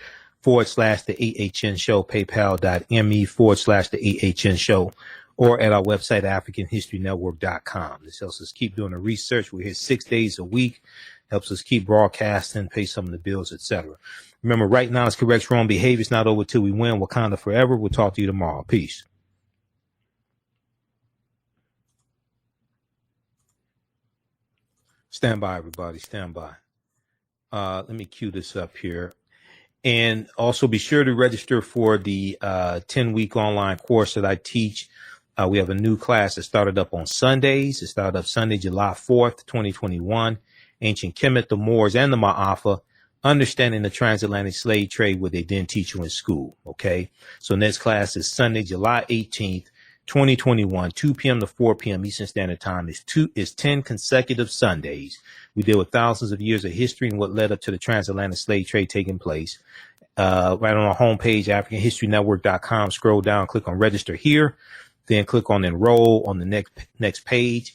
/the AHN show, paypal.me /the AHN show, or at our website, AfricanHistoryNetwork.com. This helps us keep doing the research. We're here 6 days a week, helps us keep broadcasting, pay some of the bills, etc. Remember, right now is correct wrong behavior. It's not over till we win. Wakanda forever. We'll talk to you tomorrow. Peace. Stand by, everybody. Stand by. Let me cue this up here. And also be sure to register for the 10-week online course that I teach. We have a new class that started up on Sundays. It started up Sunday, July 4th, 2021. Ancient Kemet, the Moors, and the Ma'afa, understanding the transatlantic slave trade, what they didn't teach you in school. Okay. So next class is Sunday, July 18th, 2021, 2 p.m. to 4 p.m. Eastern Standard Time. Is 10 consecutive Sundays. We deal with thousands of years of history and what led up to the transatlantic slave trade taking place. Right on our homepage, AfricanHistoryNetwork.com. Scroll down, click on register here, then click on enroll on the next page.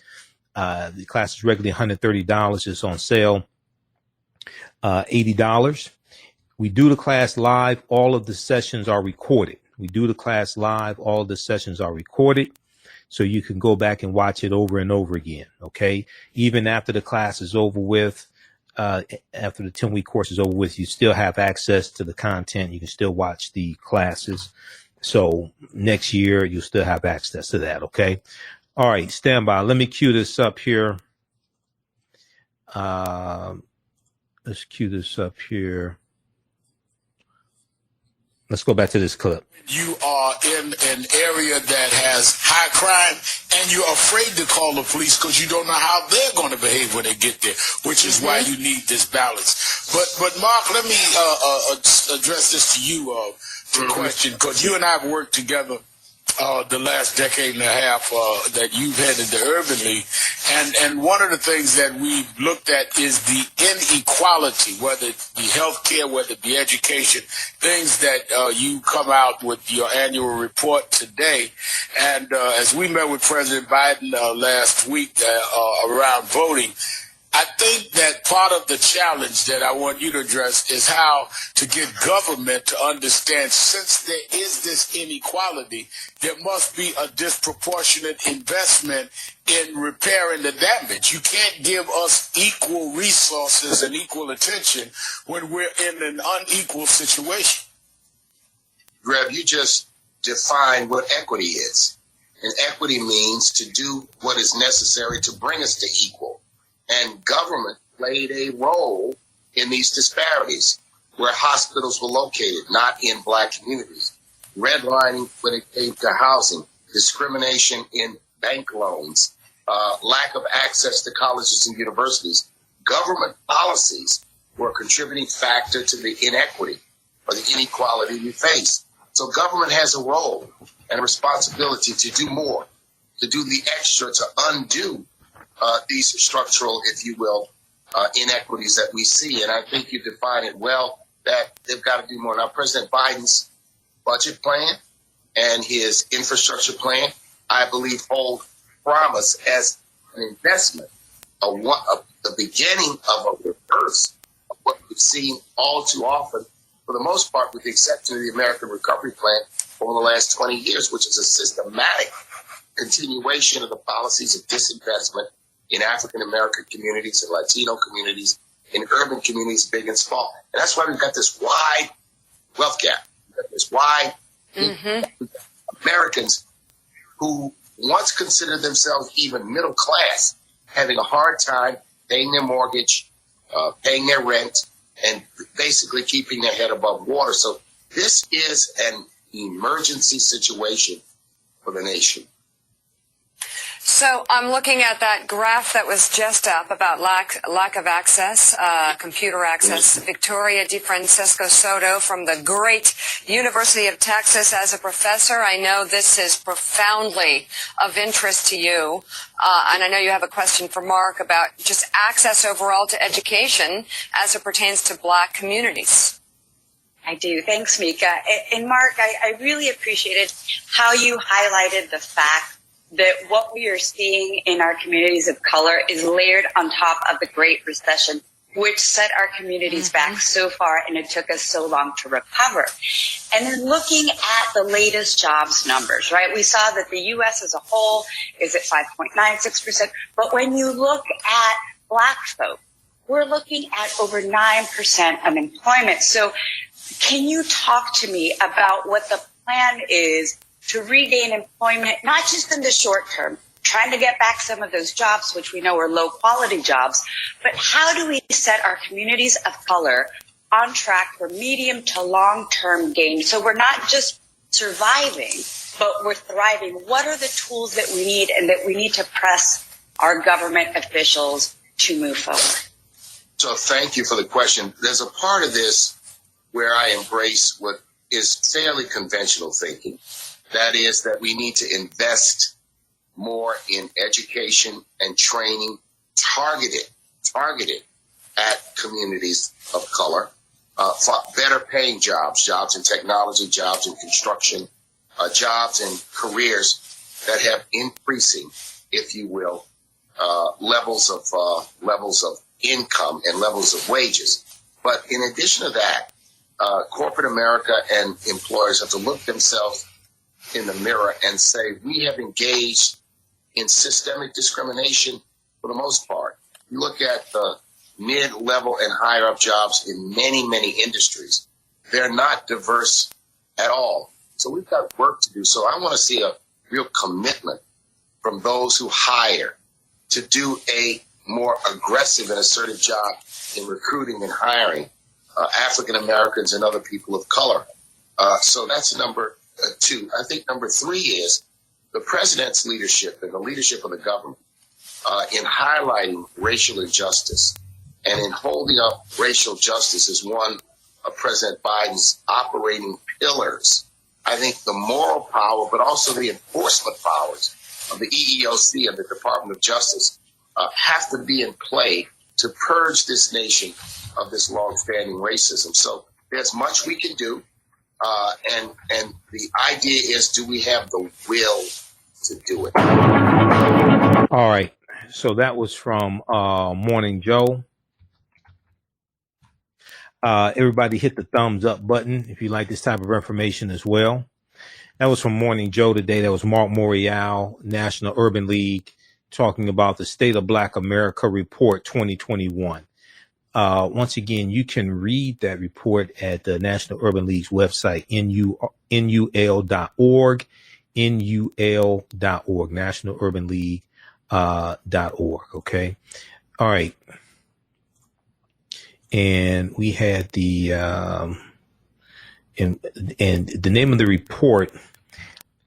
The class is regularly $130. It's on sale $80. We do the class live. All of the sessions are recorded. We do the class live. All of the sessions are recorded. So you can go back and watch it over and over again. Okay. Even after the class is over with, after the 10-week course is over with, you still have access to the content. You can still watch the classes. So next year, you'll still have access to that. Okay. All right. Stand by. Let me cue this up here. Let's cue this up here. Let's go back to this clip. You are in an area that has high crime, and you're afraid to call the police because you don't know how they're going to behave when they get there, which is why you need this balance. But Mark, let me address this to you, the question, because you and I have worked together the last decade and a half that you've headed the Urban League. And one of the things that we've looked at is the inequality, whether it be healthcare, whether it be education, things that you come out with your annual report today. And as we met with President Biden last week around voting, I think that part of the challenge that I want you to address is how to get government to understand, since there is this inequality, there must be a disproportionate investment in repairing the damage. You can't give us equal resources and equal attention when we're in an unequal situation. Rev, you just defined what equity is. And equity means to do what is necessary to bring us to equal. And government played a role in these disparities where hospitals were located, not in black communities. Redlining when it came to housing, discrimination in bank loans, lack of access to colleges and universities. Government policies were a contributing factor to the inequity or the inequality we face. So government has a role and a responsibility to do more, to do the extra, to undo these structural, if you will, inequities that we see. And I think you define it well, that they've got to do more. Now, President Biden's budget plan and his infrastructure plan, I believe, hold promise as an investment, the beginning of a reverse of what we've seen all too often, for the most part, with the exception of the American Recovery Plan over the last 20 years, which is a systematic continuation of the policies of disinvestment in African-American communities and Latino communities, in urban communities, big and small. And that's why we've got this wide wealth gap. We've got this wide Americans who once considered themselves even middle class, having a hard time paying their mortgage, paying their rent, and basically keeping their head above water. So this is an emergency situation for the nation. So I'm looking at that graph that was just up about lack of access, computer access. Victoria DeFrancesco Soto from the great University of Texas as a professor. I know this is profoundly of interest to you. And I know you have a question for Mark about just access overall to education as it pertains to black communities. I do. Thanks, Mika. And Mark, I really appreciated how you highlighted the fact that what we are seeing in our communities of color is layered on top of the Great Recession, which set our communities back so far, and it took us so long to recover. And then looking at the latest jobs numbers, right, we saw that the U.S. as a whole is at 5.96%. But when you look at black folk, we're looking at over 9% unemployment. So can you talk to me about what the plan is to regain employment, not just in the short term, trying to get back some of those jobs, which we know are low quality jobs, but how do we set our communities of color on track for medium to long term gain? So we're not just surviving, but we're thriving. What are the tools that we need and that we need to press our government officials to move forward? So thank you for the question. There's a part of this where I embrace what is fairly conventional thinking. That is that we need to invest more in education and training targeted at communities of color, for better paying jobs in technology, jobs in construction, jobs in careers that have increasing, if you will, levels of income and levels of wages. But in addition to that, corporate America and employers have to look themselves in the mirror and say, we have engaged in systemic discrimination for the most part. You look at the mid-level and higher up jobs in many, many industries. They're not diverse at all. So we've got work to do. So I want to see a real commitment from those who hire to do a more aggressive and assertive job in recruiting and hiring African Americans and other people of color. So that's number 2. I think number 3 is the president's leadership and the leadership of the government in highlighting racial injustice and in holding up racial justice as one of President Biden's operating pillars. I think the moral power, but also the enforcement powers of the EEOC and the Department of Justice have to be in play to purge this nation of this long-standing racism. So there's much we can do. And the idea is, do we have the will to do it? All right. So that was from Morning Joe. Everybody hit the thumbs up button if you like this type of information as well. That was from Morning Joe today. That was Mark Morial, National Urban League, talking about the State of Black America Report 2021. Once again, you can read that report at the National Urban League's website, nul.org, nul.org, National Urban League .org. Okay. All right. And we had the and the name of the report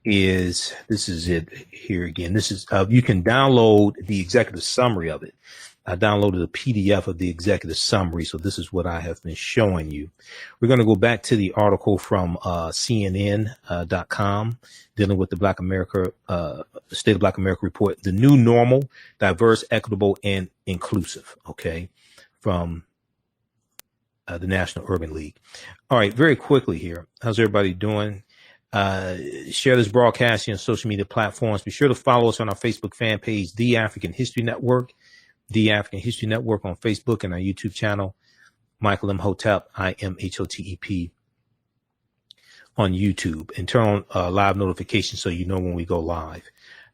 is, this is it here again. This is you can download the executive summary of it. I downloaded a PDF of the executive summary, so this is what I have been showing you. We're going to go back to the article from CNN.com dealing with the Black America, State of Black America report, the new normal, diverse, equitable, and inclusive. Okay, from the National Urban League. All right, very quickly here. How's everybody doing? Share this broadcast on social media platforms. Be sure to follow us on our Facebook fan page, The African History Network. The African History Network on Facebook, and our YouTube channel, Michael Imhotep, IMHOTEP, on YouTube, and turn on live notifications so you know when we go live.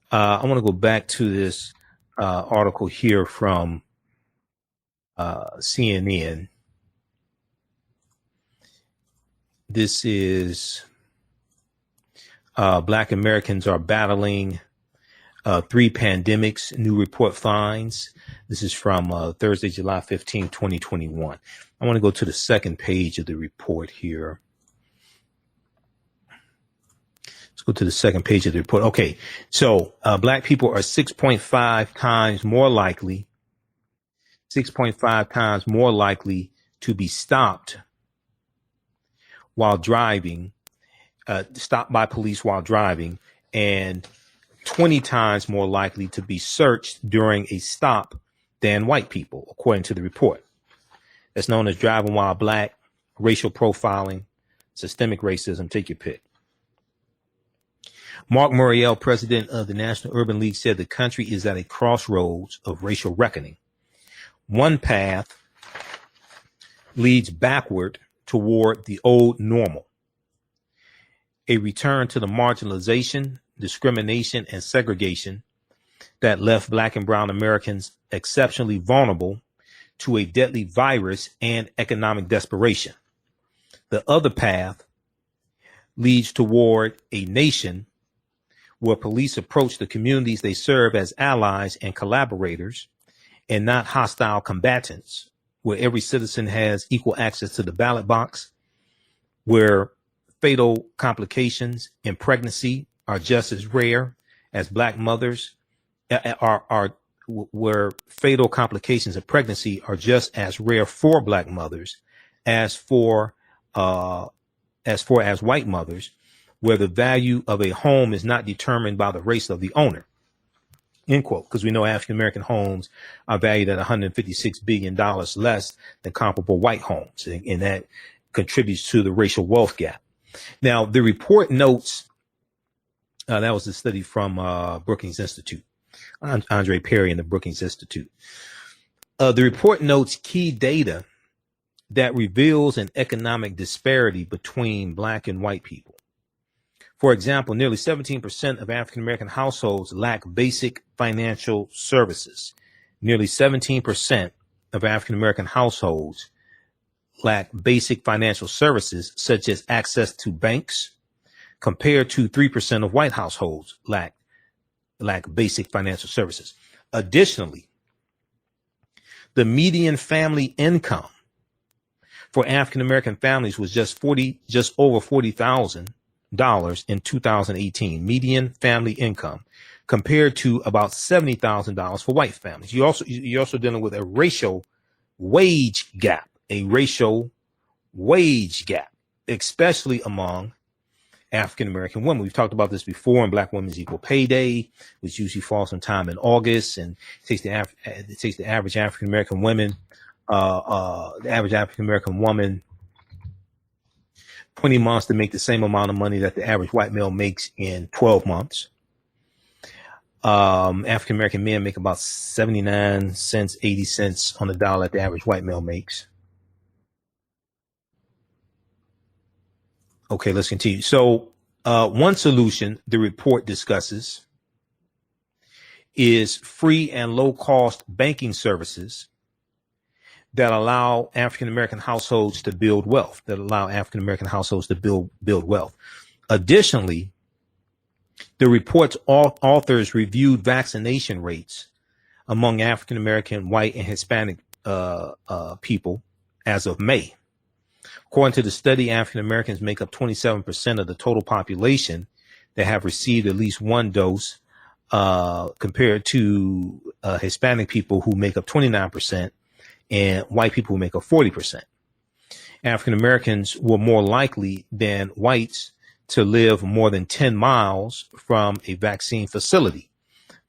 I want to go back to this article here from CNN. This is Black Americans are battling 3 pandemics, new report finds. This is from Thursday, July 15, 2021. I want to go to the second page of the report here. Let's go to the second page of the report. Okay, so Black people are 6.5 times more likely to be stopped while driving, stopped by police while driving, and 20 times more likely to be searched during a stop than white people, according to the report. That's known as driving while black, racial profiling, systemic racism, take your pick. Mark Morial, president of the National Urban League, said the country is at a crossroads of racial reckoning. One path leads backward toward the old normal, a return to the marginalization, discrimination, and segregation that left Black and brown Americans exceptionally vulnerable to a deadly virus and economic desperation. The other path leads toward a nation where police approach the communities they serve as allies and collaborators and not hostile combatants, where every citizen has equal access to the ballot box, where fatal complications in pregnancy are just as rare as Black mothers where fatal complications of pregnancy are just as rare for Black mothers as white mothers, where the value of a home is not determined by the race of the owner. End quote. Because we know African American homes are valued at $156 billion less than comparable white homes, and that contributes to the racial wealth gap. Now, the report notes that was a study from Brookings Institute, Andre Perry and the Brookings Institute. The report notes key data that reveals an economic disparity between black and white people. For example, nearly 17% of African American households lack basic financial services. Nearly 17% of African American households lack basic financial services, such as access to banks, compared to 3% of white households lack basic financial services. Additionally, the median family income for African American families was just over $40,000 in 2018, median family income, compared to about $70,000 for white families. You're also dealing with a racial wage gap, especially among African American women. We've talked about this before in Black Women's Equal Pay Day, which usually falls sometime in August, and it takes the average African American woman, 20 months to make the same amount of money that the average white male makes in 12 months. African American men make about 79 cents, 80 cents on the dollar that the average white male makes. Okay, let's continue. So one solution the report discusses is free and low cost banking services that allow African American households to build wealth, Additionally, the report's authors reviewed vaccination rates among African American, white, and Hispanic people as of May. According to the study, African Americans make up 27% of the total population that have received at least one dose, compared to Hispanic people who make up 29%. And white people who make up 40%. African Americans were more likely than whites to live more than 10 miles from a vaccine facility,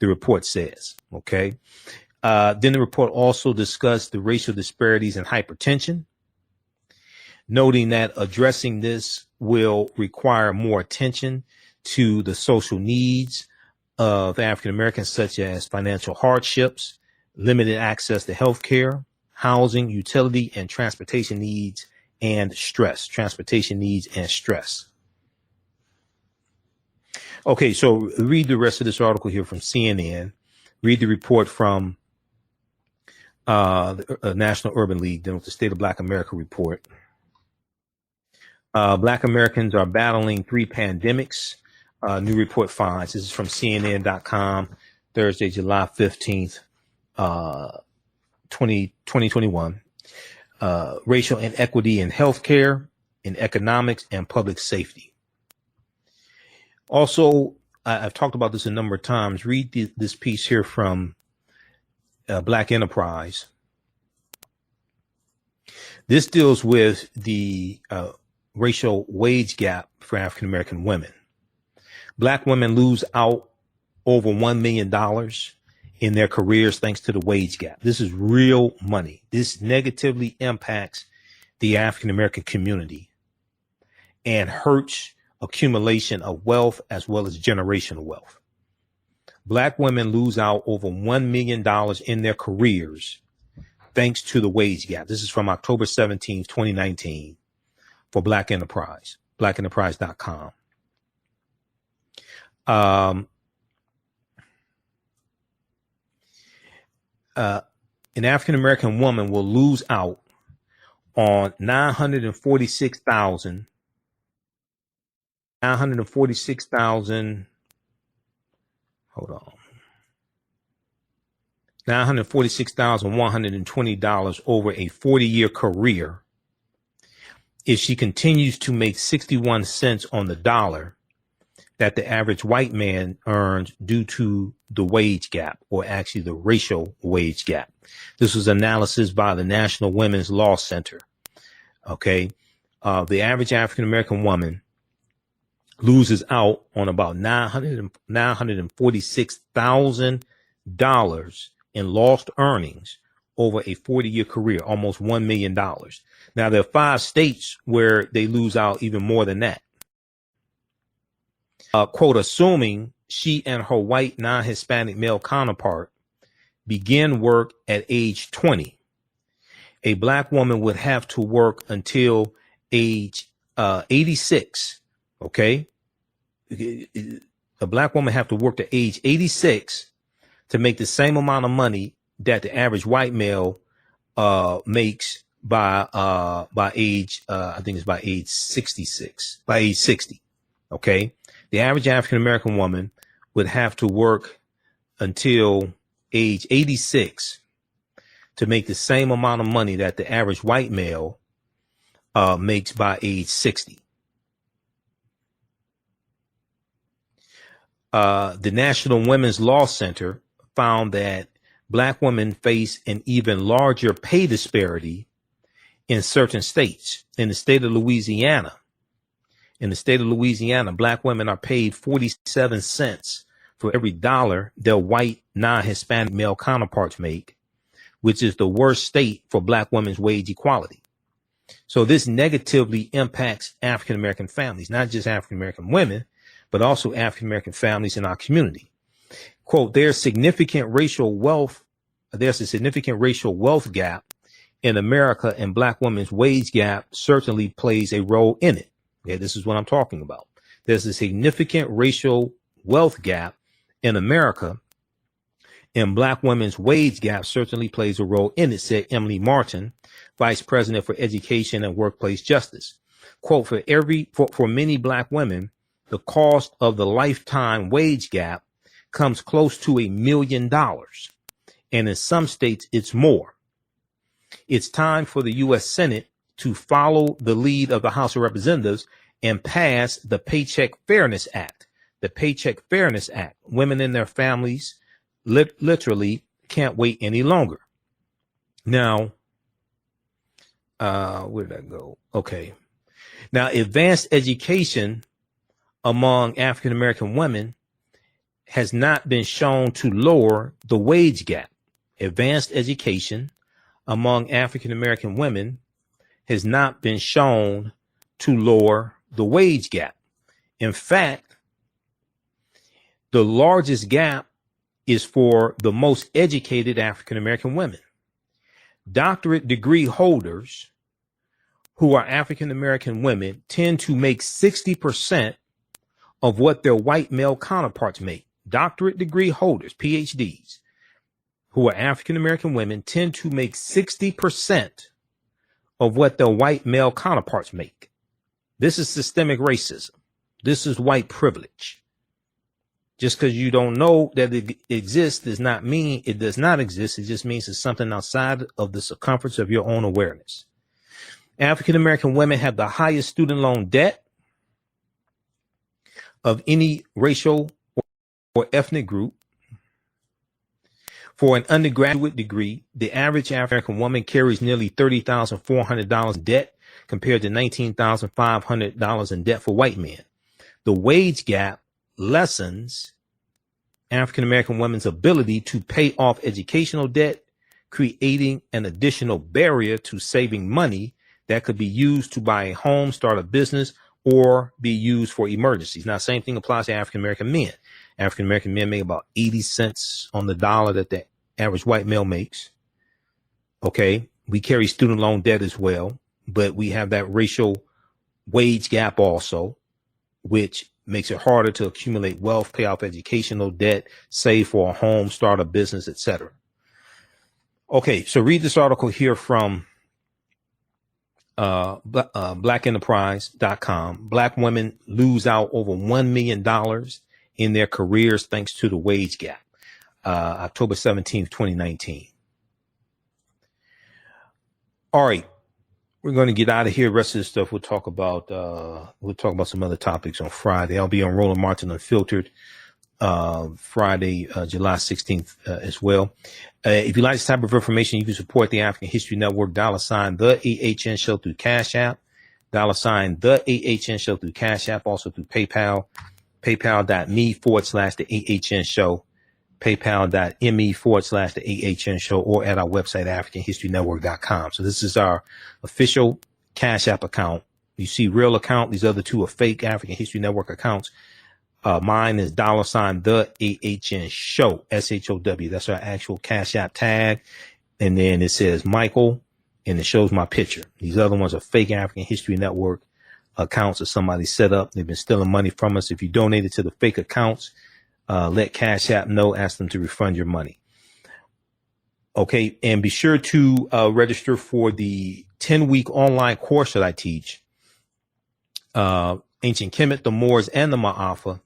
the report says. Okay. Then the report also discussed the racial disparities in hypertension, noting that addressing this will require more attention to the social needs of African Americans, such as financial hardships, limited access to health care, housing, utility, and transportation needs and stress. Okay, so read the rest of this article here from CNN. Read the report from the National Urban League, then with the State of Black America report. Black Americans are battling 3 pandemics. New report finds. This is from CNN.com, Thursday, July 15th, 2021. Racial inequity in healthcare, in economics, and public safety. Also, I've talked about this a number of times. Read this piece here from Black Enterprise. This deals with the racial wage gap for African American women. Black women lose out over $1 million in their careers thanks to the wage gap. This is real money. This negatively impacts the African American community and hurts accumulation of wealth as well as generational wealth. Black women lose out over $1 million in their careers thanks to the wage gap. This is from October 17th, 2019 for Black Enterprise, blackenterprise.com. An African American woman will lose out on $946,122 over a 40-year career if she continues to make 61 cents on the dollar that the average white man earns due to the wage gap, or actually the racial wage gap. This was analysis by the National Women's Law Center. Okay. The average African American woman loses out on about $946,000 in lost earnings over a 40-year career, almost $1 million. Now, there are 5 states where they lose out even more than that. Quote, assuming she and her white non-Hispanic male counterpart begin work at age 20. A black woman would have to work until age 86. Okay. A black woman have to work to age 86 to make the same amount of money that the average white male makes by age I think it's by age 66, by age 60. Okay. The average African American woman would have to work until age 86 to make the same amount of money that the average white male makes by age 60. The National Women's Law Center found that black women face an even larger pay disparity in certain states. In the state of Louisiana, black women are paid 47 cents for every dollar their white non-Hispanic male counterparts make, which is the worst state for black women's wage equality. So this negatively impacts African American families, not just African American women, but also African American families in our community. Quote, there's a significant racial wealth gap in America, and black women's wage gap certainly plays a role in it. Okay, this is what I'm talking about. There's a significant racial wealth gap in America, and black women's wage gap certainly plays a role in it, said Emily Martin, Vice President for Education and Workplace Justice. Quote, for many black women, the cost of the lifetime wage gap comes close to $1 million. And in some states, it's more. It's time for the U.S. Senate to follow the lead of the House of Representatives and pass the Paycheck Fairness Act. The Paycheck Fairness Act. Women and their families literally can't wait any longer. Now, where did that go? Okay. Now, advanced education among African American women has not been shown to lower the wage gap. Advanced education among African American women has not been shown to lower the wage gap. In fact, the largest gap is for the most educated African American women. Doctorate degree holders who are African American women tend to make 60% of what their white male counterparts make. Doctorate degree holders, PhDs, who are African American women tend to make 60% of what their white male counterparts make. This is systemic racism. This is white privilege. Just because you don't know that it exists does not mean it does not exist. It just means it's something outside of the circumference of your own awareness. African American women have the highest student loan debt of any racial or ethnic group. For an undergraduate degree, the average African woman carries nearly $30,400 in debt compared to $19,500 in debt for white men. The wage gap lessens African American women's ability to pay off educational debt, creating an additional barrier to saving money that could be used to buy a home, start a business, or be used for emergencies. Now, same thing applies to African American men. African American men make about 80 cents on the dollar that the average white male makes. Okay. We carry student loan debt as well, but we have that racial wage gap also, which makes it harder to accumulate wealth, pay off educational debt, save for a home, start a business, etc. Okay. So read this article here from blackenterprise.com. Black women lose out over $1 million in their careers thanks to the wage gap. October 17th, 2019. All right. We're going to get out of here. The rest of the stuff we'll talk about some other topics on Friday. I'll be on Roland Martin Unfiltered Friday, July 16th as well. If you like this type of information, you can support the African History Network, $, the AHN Show through Cash App, $, the AHN Show through Cash App, also through PayPal, paypal.me/the AHN Show, paypal.me/the AHN Show, or at our website, AfricanHistoryNetwork.com. So this is our official Cash App account. You see real account. These other two are fake African History Network accounts. Mine is $ the AHN show, SHOW. That's our actual Cash App tag. And then it says Michael, and it shows my picture. These other ones are fake African History Network accounts that somebody set up. They've been stealing money from us. If you donated to the fake accounts, let Cash App know, ask them to refund your money. Okay, and be sure to register for the 10-week online course that I teach, Ancient Kemet, the Moors, and the Ma'afa,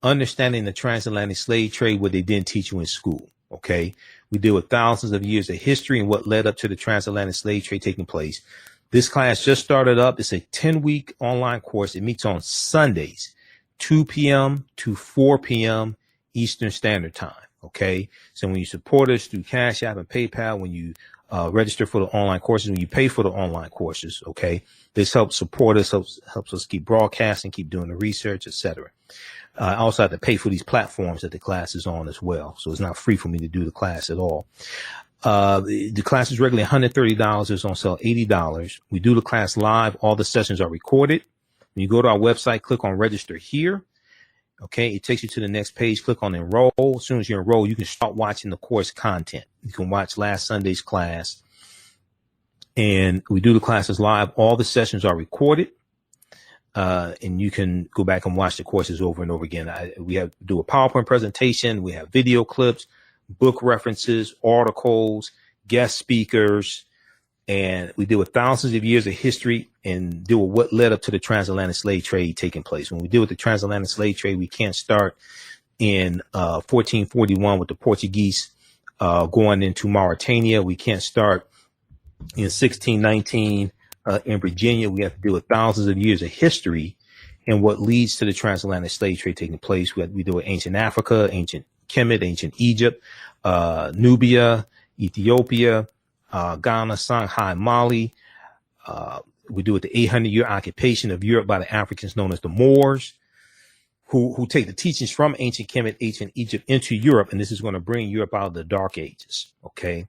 Understanding the Transatlantic Slave Trade, what they didn't teach you in school. Okay, we deal with thousands of years of history and what led up to the transatlantic slave trade taking place. This class just started up. It's a 10-week online course. It meets on Sundays, 2 p.m. to 4 p.m. Eastern Standard Time. Okay, so when you support us through Cash App and PayPal, when you register for the online courses, when you pay for the online courses, okay, this helps support us, helps us keep broadcasting, keep doing the research, etc. I also have to pay for these platforms that the class is on as well. So it's not free for me to do the class at all. The class is regularly $130. It's on sale $80. We do the class live. All the sessions are recorded. When you go to our website, click on register here. Okay, it takes you to the next page. Click on enroll. As soon as you enroll, you can start watching the course content. You can watch last Sunday's class. And we do the classes live. All the sessions are recorded. And you can go back and watch the courses over and over again. We do a PowerPoint presentation. We have video clips, book references, articles, guest speakers, and we deal with thousands of years of history and deal with what led up to the transatlantic slave trade taking place. When we deal with the transatlantic slave trade, we can't start in 1441 with the Portuguese going into Mauritania. We can't start in 1619 in Virginia. We have to deal with thousands of years of history and what leads to the transatlantic slave trade taking place. We deal with ancient Africa, ancient Kemet, ancient Egypt, Nubia, Ethiopia, Ghana, Songhai, Mali. We deal with the 800-year occupation of Europe by the Africans known as the Moors, who take the teachings from ancient Kemet, ancient Egypt into Europe, and this is going to bring Europe out of the Dark Ages. Okay.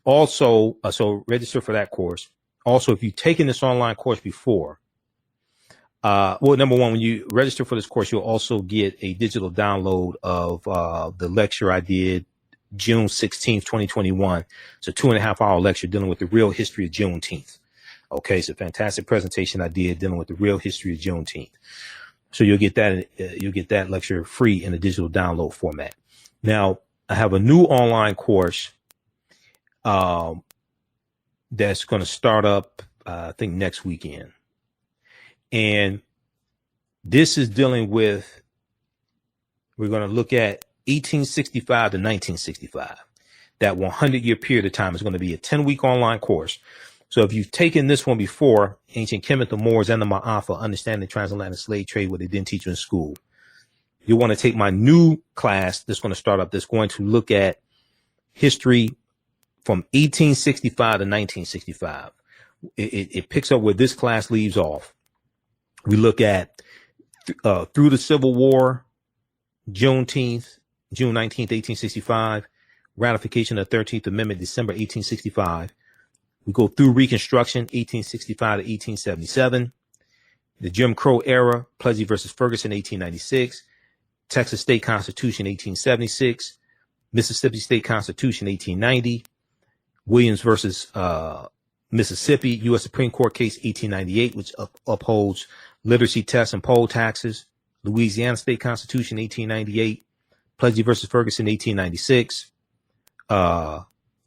Also, so register for that course. Also, if you've taken this online course before, well, number one, when you register for this course, you'll also get a digital download of the lecture I did June 16th, 2021. It's a 2.5-hour lecture dealing with the real history of Juneteenth. Okay, it's a fantastic presentation I did dealing with the real history of Juneteenth. So you'll get that lecture free in a digital download format. Now, I have a new online course that's going to start up, I think, next weekend. And this is dealing with, we're going to look at 1865 to 1965. That 100-year period of time is going to be a 10-week online course. So if you've taken this one before, Ancient Kemet, the Moors, and the Ma'afa, Understanding the Transatlantic Slave Trade, what they didn't teach you in school, you'll want to take my new class that's going to start up, that's going to look at history from 1865 to 1965. It picks up where this class leaves off. We look at through the Civil War, Juneteenth, June 19th, 1865, ratification of the 13th Amendment, December 1865. We go through Reconstruction, 1865 to 1877, the Jim Crow era, Plessy versus Ferguson, 1896, Texas State Constitution, 1876, Mississippi State Constitution, 1890, Williams versus Mississippi, U.S. Supreme Court case, 1898, which upholds literacy tests and poll taxes, Louisiana State Constitution, 1898, Plessy versus Ferguson, 1896,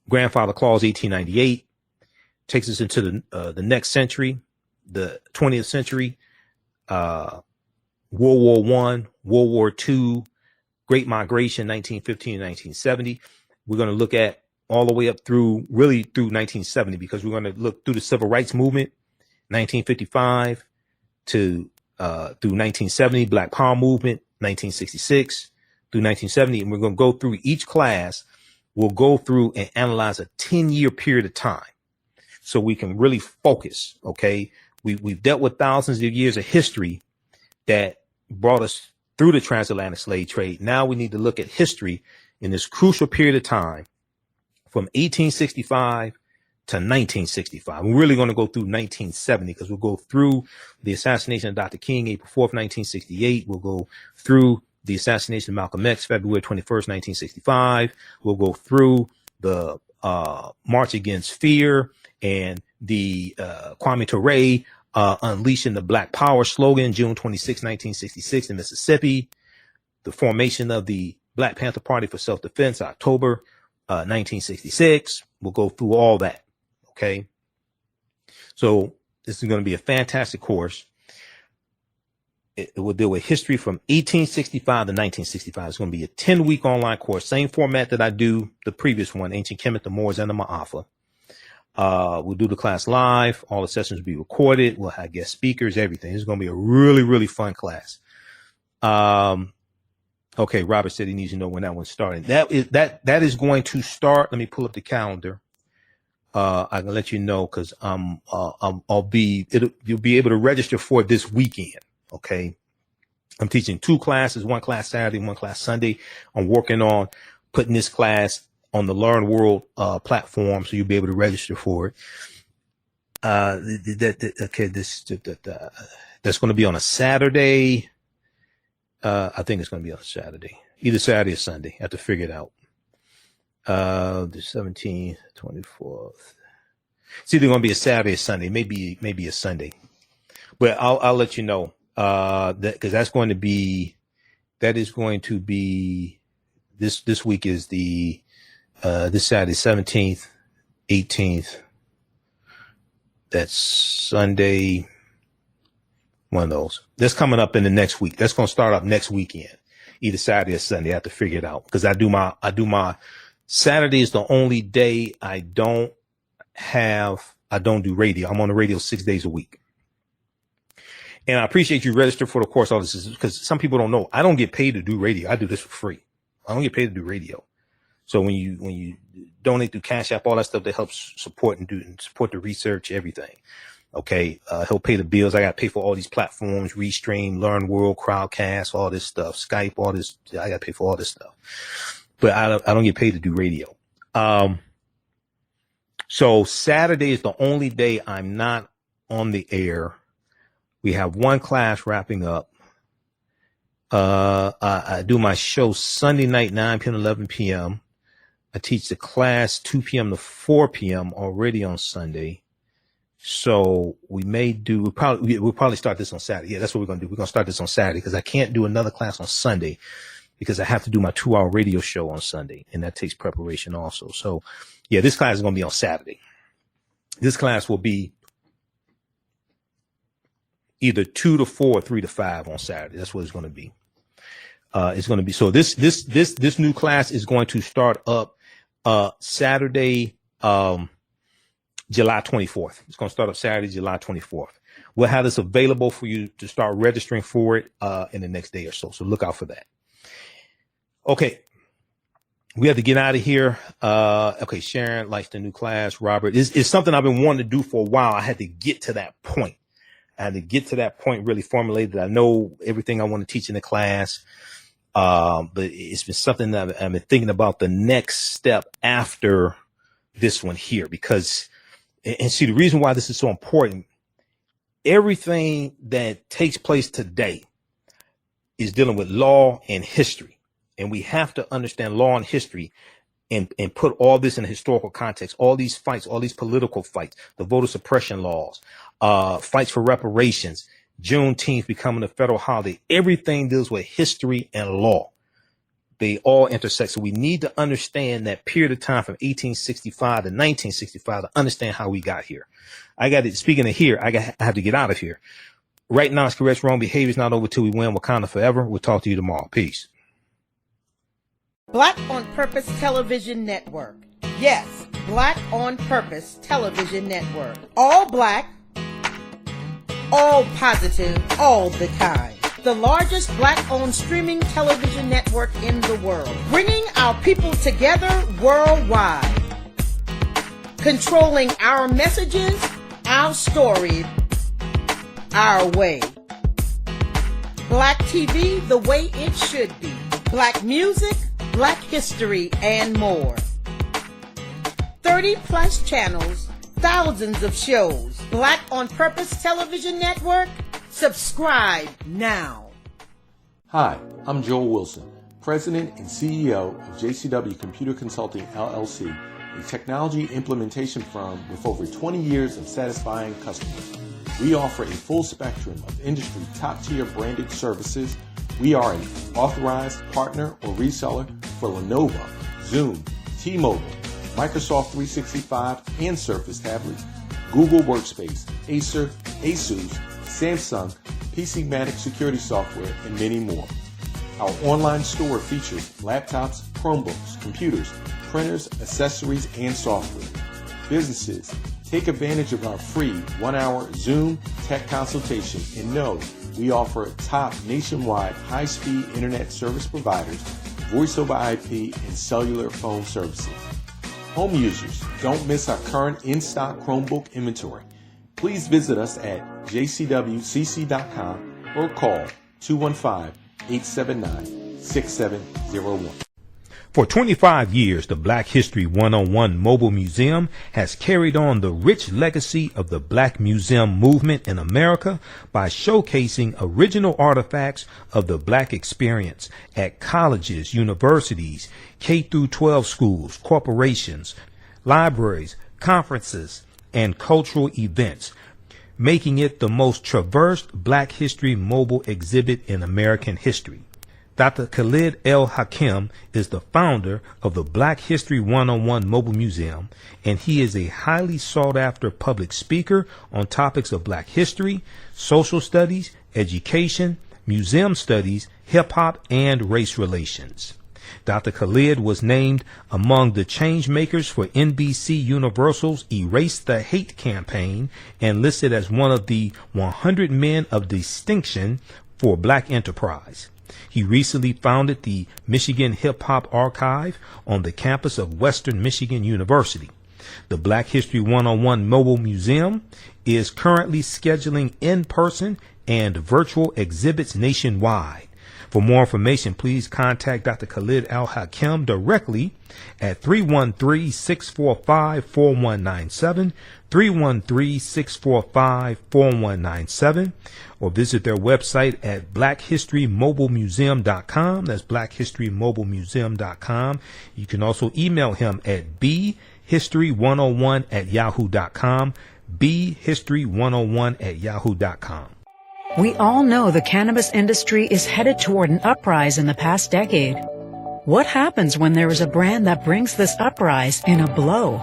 Grandfather Clause, 1898, takes us into the next century, the 20th century, World War I, World War II, Great Migration, 1915 to 1970. We're going to look at all the way up through 1970, because we're going to look through the Civil Rights Movement, 1955 to through 1970, Black Power Movement, 1966 through 1970. And we're going to go through each class. We'll go through and analyze a 10-year period of time so we can really focus. Okay. We've dealt with thousands of years of history that brought us through the transatlantic slave trade. Now we need to look at history in this crucial period of time from 1865 to 1965. We're really going to go through 1970 because we'll go through the assassination of Dr. King, April 4th, 1968. We'll go through the assassination of Malcolm X, February 21st, 1965. We'll go through the March Against Fear and the Kwame Ture unleashing the Black Power slogan, June 26, 1966 in Mississippi. The formation of the Black Panther Party for Self-Defense, October 1966. We'll go through all that. Okay. So this is going to be a fantastic course. It will deal with history from 1865 to 1965. It's going to be a 10-week online course, same format that I do the previous one, Ancient Kemet, the Moors, and the Ma'afa. We'll do the class live. All the sessions will be recorded. We'll have guest speakers, everything. It's going to be a really, really fun class. Okay, Robert said he needs to know when that one's starting. That is going to start. Let me pull up the calendar. I can let you know because you'll be able to register for it this weekend. Okay. I'm teaching 2 classes, 1 class Saturday, 1 class Sunday. I'm working on putting this class on the Learn World platform, so you'll be able to register for it. That's going to be on a Saturday. I think it's going to be on a Saturday, either Saturday or Sunday. I have to figure it out. The 17th, 24th. It's either going to be a Saturday or Sunday, maybe a Sunday, but I'll let you know. That because that is going to be this week is the this Saturday 17th, 18th. That's Sunday. One of those. That's coming up in the next week. That's going to start up next weekend, either Saturday or Sunday. I have to figure it out because I do my Saturday is the only day I don't do radio. I'm on the radio 6 days a week. And I appreciate you register for the course. All this is because some people don't know. I don't get paid to do radio. I do this for free. I don't get paid to do radio. So when you donate through Cash App, all that stuff that helps support and support the research, everything. Okay. Help pay the bills. I got to pay for all these platforms, Restream, Learn World, Crowdcast, all this stuff, Skype, all this. I got to pay for all this stuff, but I don't get paid to do radio. So Saturday is the only day I'm not on the air. We have 1 class wrapping up. I do my show Sunday night, 9 p.m. to 11 p.m. I teach the class 2 p.m. to 4 p.m. already on Sunday. So we'll probably start this on Saturday. Yeah, that's what we're going to do. We're going to start this on Saturday because I can't do another class on Sunday because I have to do my 2-hour radio show on Sunday, and that takes preparation also. So yeah, this class is going to be on Saturday. This class will be either 2 to 4 or 3 to 5 on Saturday. That's what it's going to be. It's going to be, so this new class is going to start up, Saturday, July 24th. It's going to start up Saturday, July 24th. We'll have this available for you to start registering for it, in the next day or so. So look out for that. Okay. We have to get out of here. Okay. Sharon likes the new class. Robert, it's something I've been wanting to do for a while. I had to get to that point. Really formulated. I know everything I want to teach in the class. But it's been something that I've been thinking about the next step after this one here, because, and see, the reason why this is so important, everything that takes place today is dealing with law and history. And we have to understand law and history and put all this in a historical context, all these fights, all these political fights, the voter suppression laws, fights for reparations, Juneteenth becoming a federal holiday. Everything deals with history and law. They all intersect. So we need to understand that period of time from 1865 to 1965 to understand how we got here. Speaking of here, I have to get out of here. Right now, it's correct. Wrong behavior is not over till we win. Wakanda forever. We'll talk to you tomorrow. Peace. Black on Purpose Television Network. Yes, Black on Purpose Television Network. All black, all positive, all the time. The largest black-owned streaming television network in the world. Bringing our people together worldwide. Controlling our messages, our story, our way. Black TV the way it should be. Black music, Black history, and more. 30 plus channels, thousands of shows. Black on Purpose Television Network. Subscribe now. Hi, I'm Joel Wilson, President and CEO of JCW Computer Consulting LLC, a technology implementation firm with over 20 years of satisfying customers. We offer a full spectrum of industry top-tier branded services. We are an authorized partner or reseller for Lenovo, Zoom, T-Mobile, Microsoft 365 and Surface tablets, Google Workspace, Acer, Asus, Samsung, PCmatic security software, and many more. Our online store features laptops, Chromebooks, computers, printers, accessories, and software. Businesses, take advantage of our free 1-hour Zoom tech consultation and know we offer top nationwide high-speed internet service providers, voice over IP, and cellular phone services. Home users, don't miss our current in-stock Chromebook inventory. Please visit us at jcwcc.com or call 215-879-6701. For 25 years, the Black History 101 Mobile Museum has carried on the rich legacy of the Black Museum movement in America by showcasing original artifacts of the Black experience at colleges, universities, K-12 schools, corporations, libraries, conferences, and cultural events, making it the most traversed Black History mobile exhibit in American history. Dr. Khalid El Hakim is the founder of the Black History 101 Mobile Museum, and he is a highly sought-after public speaker on topics of Black history, social studies, education, museum studies, hip-hop, and race relations. Dr. Khalid was named among the change makers for NBC Universal's Erase the Hate campaign and listed as one of the 100 men of distinction for Black enterprise. He recently founded the Michigan Hip Hop Archive on the campus of Western Michigan University. The Black History 101 Mobile Museum is currently scheduling in-person and virtual exhibits nationwide. For more information, please contact Dr. Khalid El Hakim directly at 313-645-4197, 313-645-4197, or visit their website at blackhistorymobilemuseum.com. That's blackhistorymobilemuseum.com. You can also email him at bhistory101@yahoo.com, bhistory101@yahoo.com. We all know the cannabis industry is headed toward an uprise in the past decade. What happens when there is a brand that brings this uprise in a blow?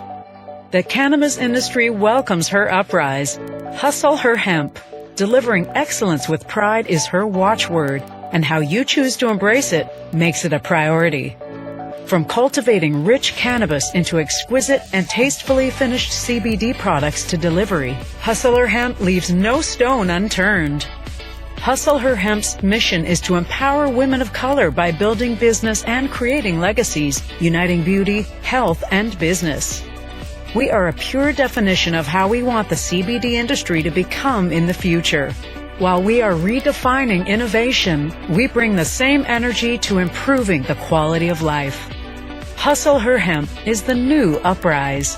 The cannabis industry welcomes her uprise. Hustle her hemp. Delivering excellence with pride is her watchword, and how you choose to embrace it makes it a priority. From cultivating rich cannabis into exquisite and tastefully finished CBD products to delivery, Hustle Her Hemp leaves no stone unturned. Hustle Her Hemp's mission is to empower women of color by building business and creating legacies, uniting beauty, health, and business. We are a pure definition of how we want the CBD industry to become in the future. While we are redefining innovation, we bring the same energy to improving the quality of life. Hustle Her Hemp is the new uprise.